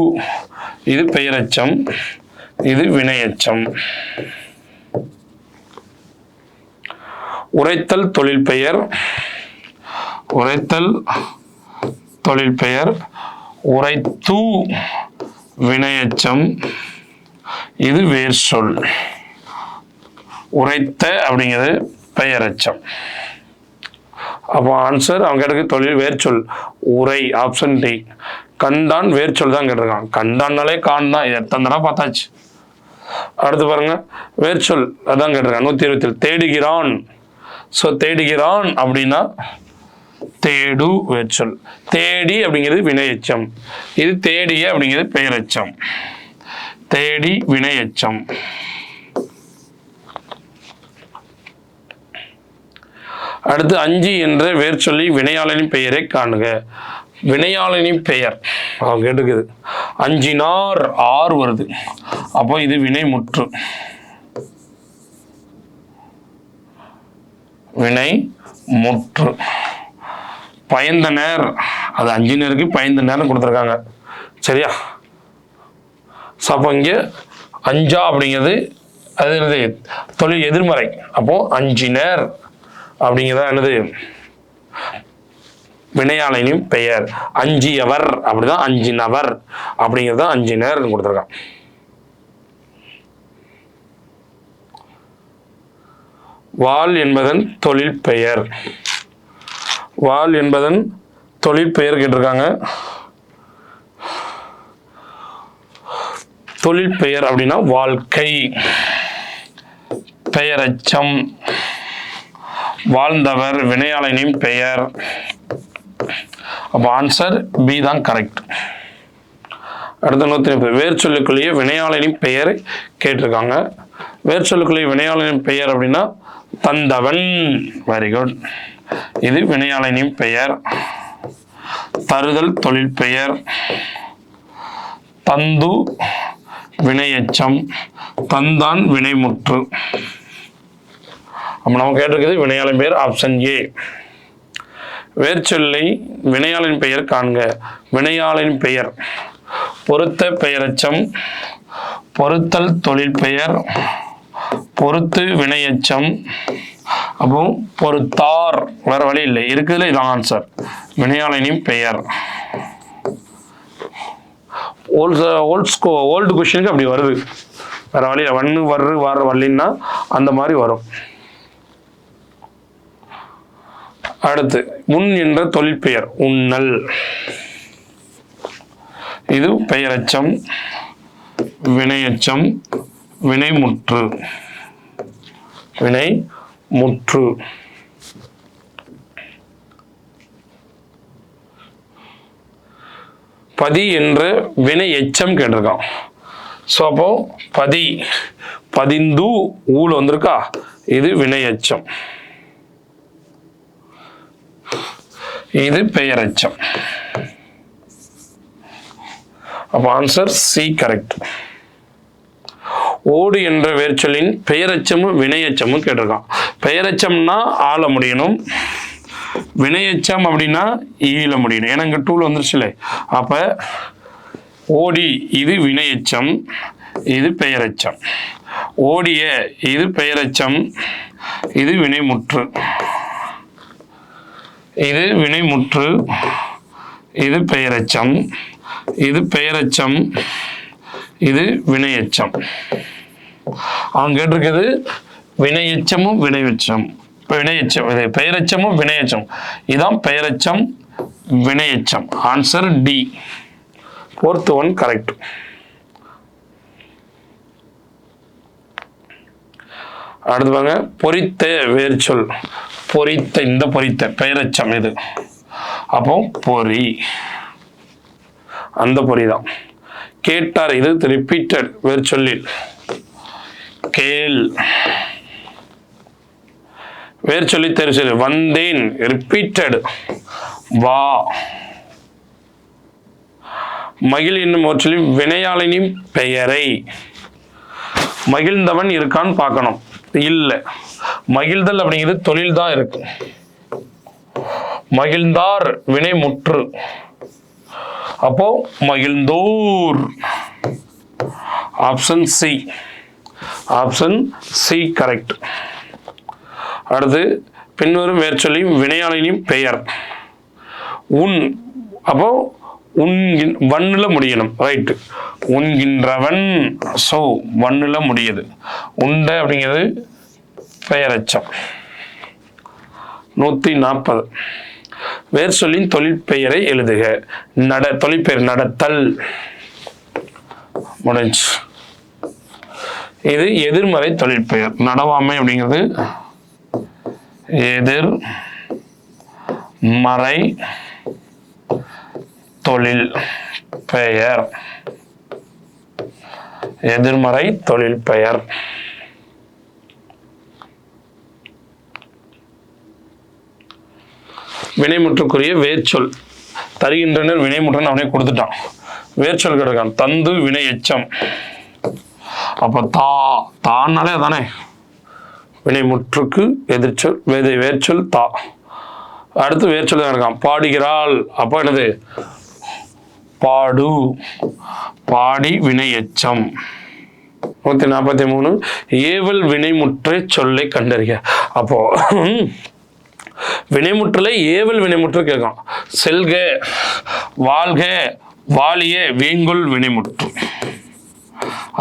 இது பெயரெச்சம், இது வினையச்சம். உரைத்தல் தொழில் பெயர். உரைத்தல் தொழில் பெயர். உரைத்து வினையச்சம், இது வேர் சொல். உரைத்த அப்படிங்கிறது பெயரெச்சம். அப்போ ஆன்சர் அவங்க கிட்ட தொழில் வேர் சொல் உரை. Option D. கண்டான் வேர் சொல் தான் கேட்டிருக்கான். கண்டான்னாலே கான் தான், இது எத்தனை தடவை பார்த்தாச்சு. அடுத்து பாருங்க வேர் சொல் அதான் கேட்டிருக்கான். 127 தேடுகிறான். ஸோ தேடுகிறான் அப்படின்னா தேடு வேர் சொல். தேடி அப்படிங்கிறது வினையச்சம், இது தேடிய அப்படிங்கிறது பெயரெச்சம். தேடி வினையச்சம். அடுத்து 5 என்ற வேர் சொல்லி வினையாளனின் பெயரை காணுக. வினையாளனின் பெயர் அவங்க எடுக்குது. அஞ்சினார் ஆர் வருது, அப்போ இது வினை முற்று. வினை முற்று. பயந்தனர், அது 5 நேருக்கு பயந்தனர் கொடுத்துருக்காங்க. சரியா? அப்போ இங்கே அஞ்சா அப்படிங்கிறது அது என்னது தொழில் எதிர்மறை. அப்போ அஞ்சினர் அப்படிங்கிறதா என்னது வினையாளனின் பெயர். அஞ்சியவர் அப்படிதான் அஞ்சினவர் அப்படிங்கிறத அஞ்சினர் கொடுத்துருக்கான். வாள் என்பதன் தொழில் பெயர். வாள் என்பதன் தொழில் பெயர் கேட்டிருக்காங்க. தொழில் பெயர் அப்படின்னா வாழ்க்கை, பெயரெச்சம். வாழ்ந்தவர் வினையாளனின் பெயர். அப்போ ஆன்சர் பி தான் கரெக்ட். அடுத்த 130 வேர் சொல்லுக்குள்ளேயே வினையாளனின் பெயர் கேட்டிருக்காங்க. வேர் சொல்லுக்குள்ளேயே வினையாளனின் பெயர் அப்படின்னா தந்தவன். Very good. இது வினையாளனின் பெயர். தருதல் தொழில் பெயர். தந்து வினையெச்சம், தந்தான் வினைமுற்று. அப்ப நம்ம கேட்டிருக்கிறது வினையாளின் பெயர் ஆப்ஷன் ஏ. வேர்ச்சொல்லை வினையாளின் பெயர் காண்க. வினையாளின் பெயர் பொருத்த பெயரெச்சம், பொருத்தல் தொழில் பெயர், பொருத்து வினையெச்சம், அப்போ பொருத்தார். வேற வழி இல்லை, இருக்குதுல இதான் ஆன்சர். வினையாளினின் பெயர் ஓல்டு கொஸ்டினுக்கு அப்படி வருது, வேற வழியில் வண்ணு வர வரலின்னா அந்த மாதிரி வரும். அடுத்து உன் என்ற தொழிற்பெயர் உண்ணல், இது பெயரெச்சம், வினையெச்சம், வினைமுற்று. வினைமுற்று. பதி என்ற வினை எச்சம் கேட்டிருக்கான். ஸோ அப்போ பதி, பதிந்து ஊழ வந்திருக்கா, இது வினை எச்சம், இது பெயரெச்சம். அப்போ ஆன்சர் சி கரெக்ட். ஓடு என்ற வேர்ச்சொல்லின் பெயரெச்சமும் வினையெச்சமும் கேட்டிருக்கான். பெயரெச்சம்னா ஆள முடியணும், வினையெச்சம் அப்படின்னா ஈழ முடியணும். ஏன்னா இங்கே டூல் வந்துருச்சுல. அப்போ ஓடி இது வினையெச்சம், இது பெயரெச்சம். ஓடிய இது பெயரெச்சம், இது வினைமுற்று. இது வினைமுற்று, இது பெயரெச்சம், இது பெயரெச்சம், இது வினையெச்சம். அவன் கேட்டிருக்கிறது வினையெச்சமும் வினையெச்சம், வினையெச்சம், இது பெயரெச்சமும் வினையெச்சம். இதான் பெயரெச்சம் வினையெச்சம். Answer D, fourth one correct. அடுத்து பாருங்க, பொறித்த வேர்ச்சொல். பொறித்த, இந்த பொறித்த பெயரெச்சம் இது. அப்போ பொறி, அந்த பொறி தான். கேட்டார், இது ரிப்பீட்டட் வேர்ச்சொல்லில் கேள். வேர்ச்சொல்லி தெரிச்சது வந்தேன், ரிப்பீட்டட் வா. மகிழ் என்னும் வேர்ச்சொல்லி வினையாளினின் பெயரை. மகிழ்ந்தவன் இருக்கான்னு பார்க்கணும், இல்லை. மகிழ்தல் அப்படிங்கிறது தொழில் தான் இருக்கு. மகிழ்ந்தார் வினைமுற்று, அப்போ மகிழ்ந்தோர். Option C, option C correct. அடுத்து பின்வரும் வேர்ச்சொல்லி வினையாளினின் பெயர் உன். அப்போ உண்கின் வண்ணுல முடியணும், ரைட்டு. உண்கின்றவன், சோ வண்ணுல முடியுது. உண்ட அப்படிங்கிறது பெயரெச்சம். 140. வேர்ச்சொல்லின் தொழிற்பெயரை எழுதுக. தொழிற்பெயர் நடத்தல் முடிஞ்சு. இது எதிர்மறை தொழிற்பெயர். நடவாமை அப்படிங்கிறது எதிர்மறை தொழில் பெயர். எதிர்மறை தொழில் பெயர். வினைமுற்றுக்குரிய வேர்ச்சொல் தருகின்றனர். வினைமுற்றன் அவனே கொடுத்துட்டான். வேர்ச்சொல் கிடைக்கான். தந்து வினை எச்சம். அப்ப தானாலே அதானே வினைமுற்றுக்கு எதிர்ச்சொல், வேர்ச்சொல் தா. அடுத்து வேர்ச்சொல் இருக்கான். பாடுகிறாள், அப்போ என்னது பாடு, பாடி வினை எச்சம். 143. ஏவல் வினைமுற்றை சொல்லை கண்டறிக. அப்போ வினைமுற்றல ஏவல் வினைமுற்று கேட்கும். செல்க, வாழ்க, வாழிய வேங்குல் வினைமுற்று.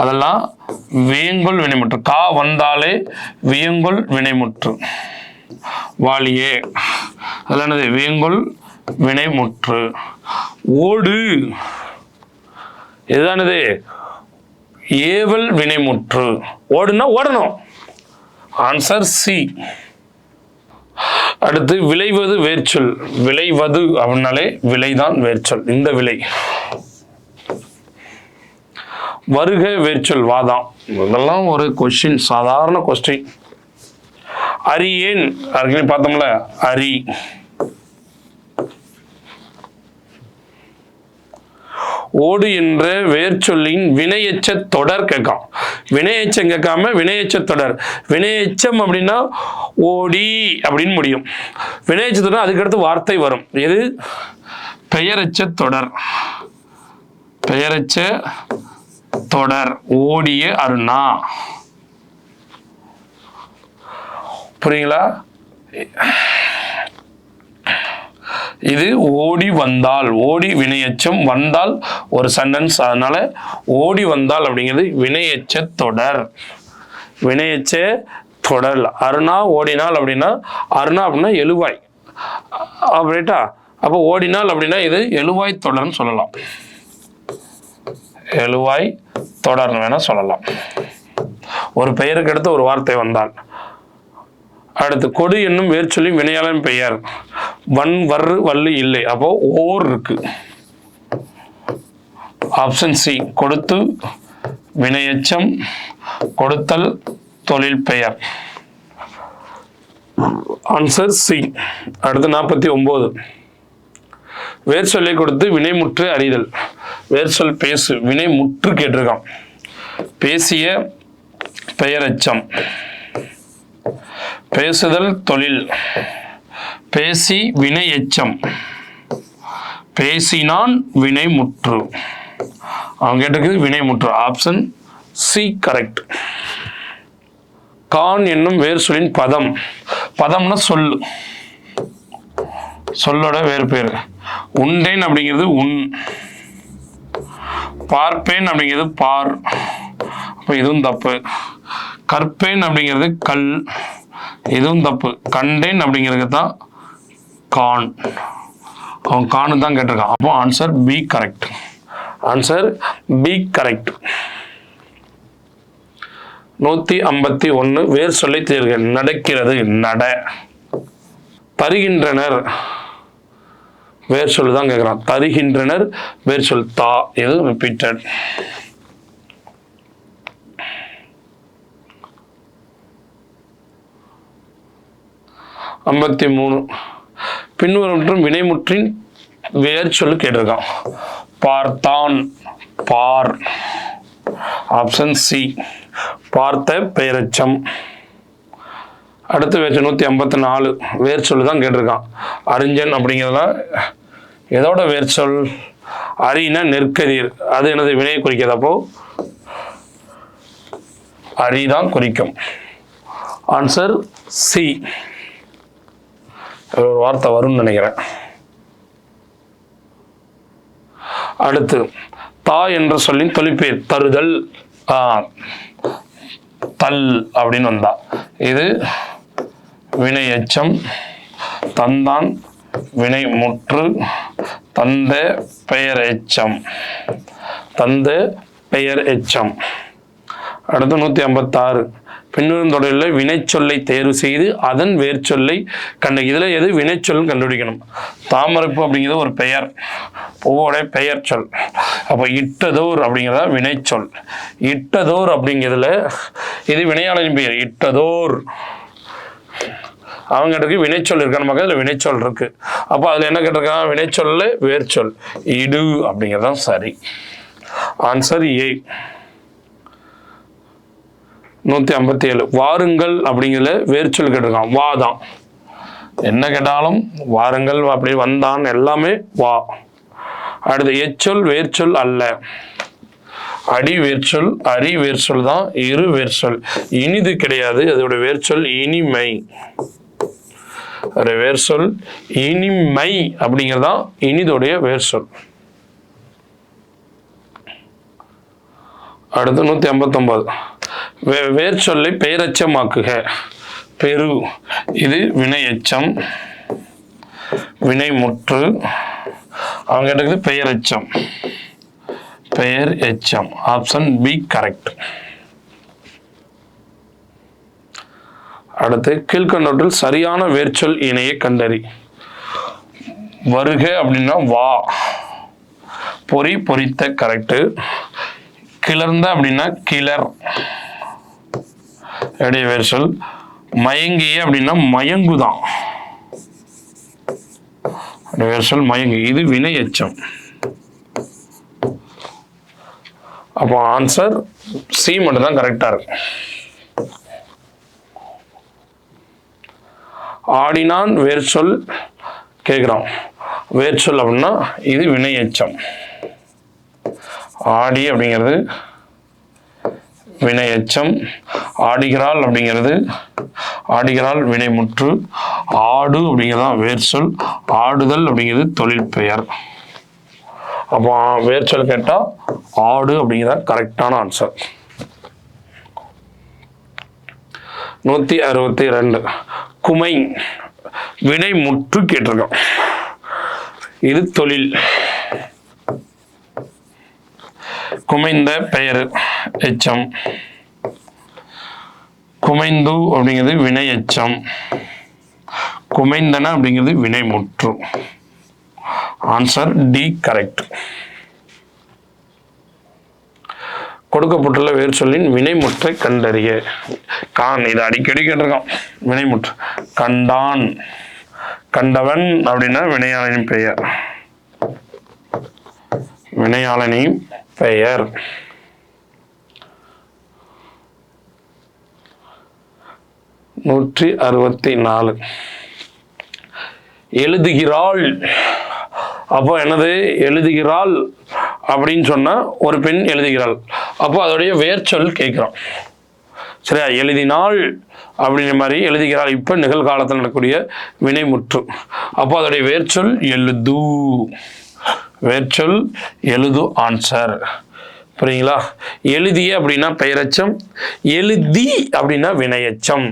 அதெல்லாம் வேங்குல் வினைமுற்று. கா வந்தாலே வேங்குல் வினைமுற்று. வாழியே அதெல்லாம் என்னது வேங்குல் வினைமுற்று. ஓடு இதுதானது ஏவல் வினைமுற்று. ஓடுனா ஓடணும். Answer C. அடுத்து விளைவது வேர்ச்சொல். விளைவது அப்படின்னாலே விளைதான் வேர்ச்சொல். இந்த விளை. வருக வேர்ச்சொல் வாதான். இதெல்லாம் ஒரு கொஸ்டின், சாதாரண கொஸ்டின். அரியேன் பார்த்தோம்ல, அரி. ஓடு என்ற வேர் சொல்லின் வினையெச்ச தொடர் கேட்காம். வினையெச்சம் கேட்காம வினையெச்ச தொடர். வினையெச்சம் அப்படின்னா ஓடி அப்படின்னு முடியும். வினையெச்ச தொடர் அதுக்கடுத்து வார்த்தை வரும். எது? பெயரெச்ச தொடர். பெயரெச்ச தொடர். ஓடிய அருணா. புரியுங்களா? இது ஓடி வந்தால். ஓடி வினையெச்சம், வந்தால் ஒரு சென்டென்ஸ். அதனால ஓடி வந்தால் அப்படிங்கிறது வினையெச்ச தொடர். வினையெச்ச தொடர். அருணா ஓடினால் அப்படின்னா, அருணா அப்படின்னா எழுவாய் அப்படின்ட்டா. அப்போ ஓடினால் அப்படின்னா இது எழுவாய் தொடர்னு சொல்லலாம். எழுவாய் தொடர்னு வேணா சொல்லலாம். ஒரு பெயருக்கு அடுத்து ஒரு வார்த்தை வந்தால். அடுத்து கொடு என்னும் வேர் சொல்லி வினையாளன் பெயர். வன் வர்று வள்ளு இல்லை. அப்போ ஓர் இருக்கு. Option C. கொடுத்து வினையெச்சம், கொடுத்தல் தொழில் பெயர். Answer C. அடுத்து 49. வேர் சொல்லை கொடுத்து வினைமுற்று அறிதல். வேர் சொல் பேசு. வினைமுற்று கேட்டிருக்கான். பேசிய பெயரெச்சம். பேசுதல் தொழில். பேசி வினை எச்சம். பேசினான் வினைமுற்று. அவன் கேட்டிருக்குது வினைமுற்று. Option C correct. கான் என்னும் வேர் சொல்லின் பதம். பதம்னா சொல்லு. சொல்லோட வேறு பேர். உண்டேன் அப்படிங்கிறது உன். பார்ப்பேன் அப்படிங்கிறது பார். அப்போ இதுவும் தப்பு. கற்பேன் அப்படிங்கிறது கல். இதுவும் தப்பு. கண்டேன் அப்படிங்கிறது தான் கான். அவன் கானு தான் கேட்டிருக்கான். அப்போ answer B correct. Answer B correct. 151. வேர் சொல்லி தேர்க. நடக்கிறது. நட. தருகின்றனர். வேர் சொல்லு தான் கேட்கிறான். தருகின்றனர் வேர் சொல் தா. இது ரிப்பீட்டட். 53. பின்வரும் வினைமுற்றின் வேர் சொல்லு கேட்டிருக்கான். பார்த்தான். பார். Option C. பார்த்த பெயரெச்சம். அடுத்து வேர் 154. வேர் சொல்லு தான் கேட்டிருக்கான். அறிஞன் அப்படிங்கிறதுல எதோட வேர் சொல்? அரினா நெற்கதிர். அது எனது வினையை குறிக்கிறது. அப்போ அரிதான் குறிக்கும். Answer C. ஒரு வார்த்தை வரும்னு நினைக்கிறேன். அடுத்து தா என்ற சொல்லின் தொழிற்பெயர். தருதல். தல் அப்படின்னு வந்தா இது வினை எச்சம். தந்தான் வினை முற்று. தந்த பெயர் எச்சம். தந்த பெயர் எச்சம். அடுத்து 156. பின்வரும் தொடரில் வினை சொல்லை தேர்வு செய்து அதன் வேர் சொல்லை கண்டு. இதுல எது வினை சொல் கண்டுபிடிக்கணும். தாமரைப்பு அப்படிங்கிறது ஒரு பெயர். பூவோட பெயர் சொல். அப்போ இட்டதோர் அப்படிங்கிறதா வினை சொல். இட்டதோர் அப்படிங்கிறதுல இது வினையாளரின் பெயர். இட்டதோர். அவங்க கேட்டிருக்கு வினைச்சொல் இருக்கான்னு பார்க்க. இதுல வினைச்சொல் இருக்கு. அப்போ அதுல என்ன கேட்டிருக்காங்க? வினைச்சொல்ல வேர் சொல். இடு அப்படிங்கிறதான் சரி. Answer A. 157. வாருங்கள் அப்படிங்கிற வேர் சொல் கேட்டிருக்கான். வா தான். என்ன கேட்டாலும் வாருங்கள் அப்படி வந்தான் எல்லாமே வா. அடுத்து எச்சொல் வேர்ச்சொல் அல்ல. அடி வேர்ச்சொல். அரி வேர்ச்சொல் தான். இரு வேர்ச்சொல். இனிது கிடையாது. அதோட வேர்ச்சொல் இனிமை. வேர்ச்சொல் இனிமை அப்படிங்கிறதான் இனிதோடைய வேர்ச்சொல். அடுத்து 159. வேர் சொல்லை பெயரெச்சமாக்குக. பெரு. இது வினை எச்சம். வினைமுற்று. அவங்க கேட்டது பெயர் எச்சம். பெயர் எச்சம். Option B correct. அடுத்து கீழ்கண்டவற்றில் சரியான வேர்ச்சொல் இணையை கண்டறி. வருக அப்படின்னா வா. பொறி பொறித்த கரெக்டு. கிளர்ந்த அப்படின்னா கிளர். எடைய வேர் சொல். மயங்கிய அப்படின்னா மயங்குதான். வேர் சொல் மயங்கு. இது வினை எச்சம். அப்போ ஆன்சர் சி மட்டும் தான் கரெக்டா இருக்கு. ஆடினான் வேர் சொல் கேட்குறோம். வேர் சொல் அப்படின்னா இது வினை எச்சம். ஆடி அப்படிங்கிறது வினை எச்சம். ஆடுகிறாள் அப்படிங்கிறது ஆடுகிறாள் வினைமுற்று. ஆடு அப்படிங்கிறதான் வேர் சொல். ஆடுதல் அப்படிங்கிறது தொழில் பெயர். அப்போ வேர் சொல் கேட்டால் ஆடு அப்படிங்கிறத கரெக்டான ஆன்சர். 162 குமை வினைமுற்று கேட்டிருக்கோம். இது தொழில். குமைந்த பெயர் எச்சம். குமைந்து அப்படிங்கிறது வினை எச்சம். குமைந்தன அப்படிங்கிறது வினைமுற்று. Answer D correct. கொடுக்கப்பட்டுள்ள வேர் சொல்லின் வினைமுற்றை கண்டறிய. கான் இது அடிக்கடி கேட்டிருக்கோம். வினைமுற்று கண்டான். கண்டவன் அப்படின்னா வினையாளனின் பெயர். வினையாளனின் பெயர். நூற்றி 64 எழுதுகிறாள். அப்போ என்னது எழுதுகிறாள் அப்படின்னு சொன்னா ஒரு பெண் எழுதுகிறாள். அப்போ அதோடைய வேர் சொல் கேட்கிறோம். சரியா? எழுதினாள் அப்படிங்கிற மாதிரி எழுதுகிறாள். இப்போ நிகழ்காலத்தில் நடக்கக்கூடிய வினைமுற்று. அப்போ அதோடைய வேர் சொல் எழுது. வேர் சொல் எழுது ஆன்சர். புரியுங்களா? எழுதிய அப்படின்னா பெயரச்சம். எழுதி அப்படின்னா வினையச்சம்.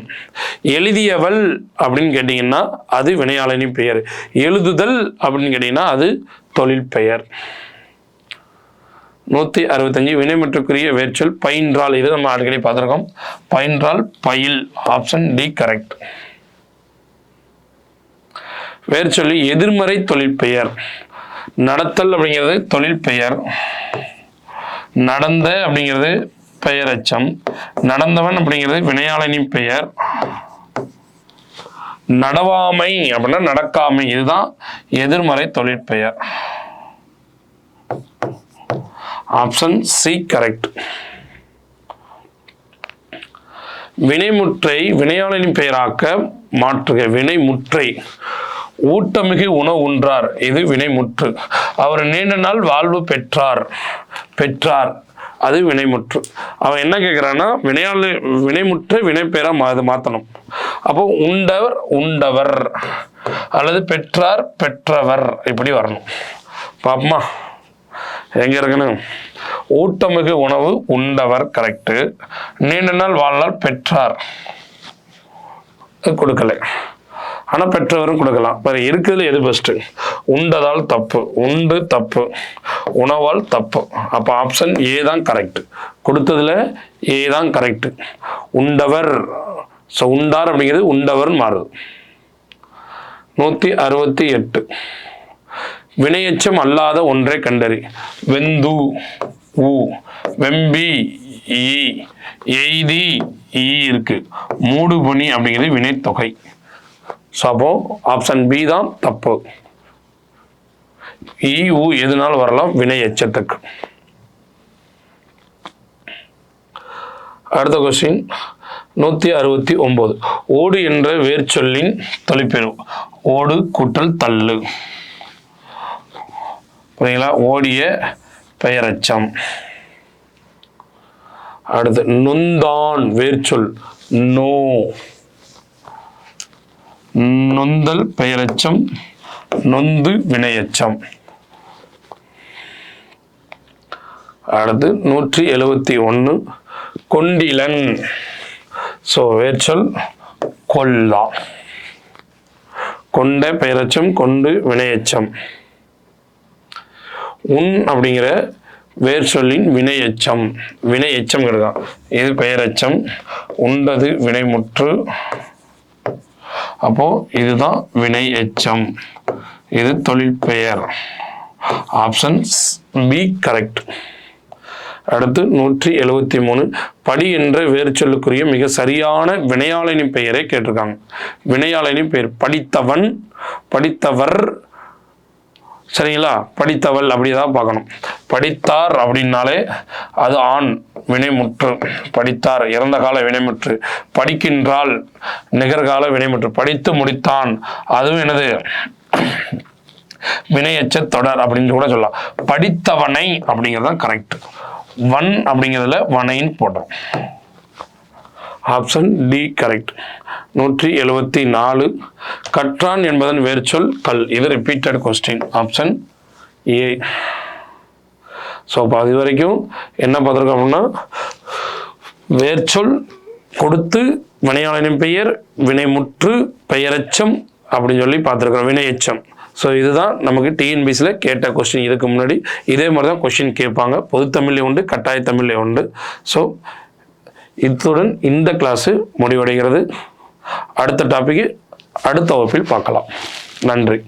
எழுதியவள் அப்படின்னு கேட்டீங்கன்னா அது வினையாளனின் பெயர். எழுதுதல் அப்படின்னு கேட்டீங்கன்னா அது தொழில் பெயர். 165 வினைமுற்றுக்குரிய வேர்ச்சொல் பயின்றால். இது நம்ம அடிக்கடி பார்த்துருக்கோம். பயின்றால் பயில். Option D correct. வேர்ச்சொல்லி எதிர்மறை தொழில் பெயர். நடத்தல் அப்படிங்கிறது தொழில் பெயர். நடந்த அப்படிங்கிறது பெயரச்சம். நடந்தவன் அப்படிங்கிறது வினையாளனின் பெயர். நடவாமை அப்படின்னா நடக்காமை. இதுதான் எதிர்மறை தொழில் பெயர். Option C correct. வினைமுற்றை வினையாளனின் பெயராக்க மாற்றுக. வினைமுற்றை ஊட்டமிகு உணவு உன்றார். இது வினைமுற்று. அவர் நீண்ட நாள் வாழ்வு பெற்றார். பெற்றார் அது வினைமுற்று. அவன் என்ன கேட்கிறான்னா வினைமுற்றை வினைப்பெயரா மாற்றணும். அப்போ உண்டவர் உண்டவர் அல்லது பெற்றார் பெற்றவர் இப்படி வரணும். பாப்பமா எங்க இருக்கணும்? ஊட்டமிகு உணவு உண்டவர் கரெக்டு. நீண்ட நாள் வாழ்நாள் பெற்றார் கொடுக்கல. ஆனா பெற்றவரும் கொடுக்கலாம். வேற இருக்குதுல எது பெஸ்ட்? உண்டதால் தப்பு. உண்டு தப்பு. உணவால் தப்பு. அப்ப ஆப்ஷன் ஏ தான் கரெக்ட். கொடுத்ததுல ஏ தான் கரெக்ட். உண்டவர். உண்டார் அப்படிங்கிறது உண்டவர் மாறுது. 168 வினையச்சம் அல்லாத ஒன்றை கண்டறி. வெந்து ஊ. வெம்பி ஈ. எய்தி ஈ இருக்கு. மூடுபனி அப்படிங்கிறது வினைத்தொகை. அப்போ ஆப்ஷன் பி தான் தப்பு. ஈ ஊ எதுனாலும் வரலாம் வினை எச்சத்துக்கு. அடுத்த கொஸ்டின் 169 ஓடு என்ற வேர் சொல்லின் தொழிற்பெயர். ஓடு கூட்டல் தள்ளு. புரியுங்களா? ஓடிய பெயரச்சம். அடுத்து நொந்தான் வேர் சொல். நோ. நொந்தல் பெயரச்சம். நொந்து வினையச்சம். அடுத்து 171 கொண்டிலன். வேர்ச்சொல் கொல்லா. கொண்ட பெயரச்சம். கொண்டு வினையச்சம். உன் அப்படிங்கிற வேர் சொல்லின் வினையச்சம். வினையச்சம் கிடையாது. இது பெயரச்சம். உண்டது வினைமுற்று. அப்போ இதுதான் வினை எச்சம். இது தொழில் பெயர். Option B correct. அடுத்து 173 படி என்ற வேறு சொல்லுக்குரிய மிக சரியான வினையாளனின் பெயரை கேட்டிருக்காங்க. வினையாளனின் பெயர் படித்தவன், படித்தவர், சரிங்களா? படித்தவள் அப்படி தான் பார்க்கணும். படித்தார் அப்படின்னாலே அது ஆண் வினைமுற்று. படித்தார் இறந்த கால வினைமுற்று. படிக்கின்றாள் நிகர்கால வினைமுற்று. படித்து முடித்தான் அதுவும் என்னது? வினையெச்ச தொடர் அப்படின்னு கூட சொல்லலாம். படித்தவனை அப்படிங்கிறது தான் கரெக்ட். வன் அப்படிங்கிறதுல வனைன்னு போடுறோம். Option D correct. 174. கற்றான் என்பதன் வேர்ச்சொல் கல். இது repeated question. Option A. So இப்போ அது வரைக்கும் என்ன பார்த்துருக்கோம் அப்படின்னா, வேர்ச்சொல் கொடுத்து வினையாளனின் பெயர், வினைமுற்று, பெயரெச்சம் அப்படின்னு சொல்லி பார்த்துருக்குறோம். வினையெச்சம். ஸோ இதுதான் நமக்கு டிஎன்பிசியில் கேட்ட கொஸ்டின். இதுக்கு முன்னாடி இதே மாதிரி தான் கொஸ்டின் கேட்பாங்க. பொதுத்தமிழ்லே உண்டு, கட்டாய தமிழ்லே உண்டு. ஸோ இத்துடன் இந்த கிளாஸு முடிவடைகிறது. அடுத்த டாபிக் அடுத்த வகுப்பில் பார்க்கலாம். நன்றி.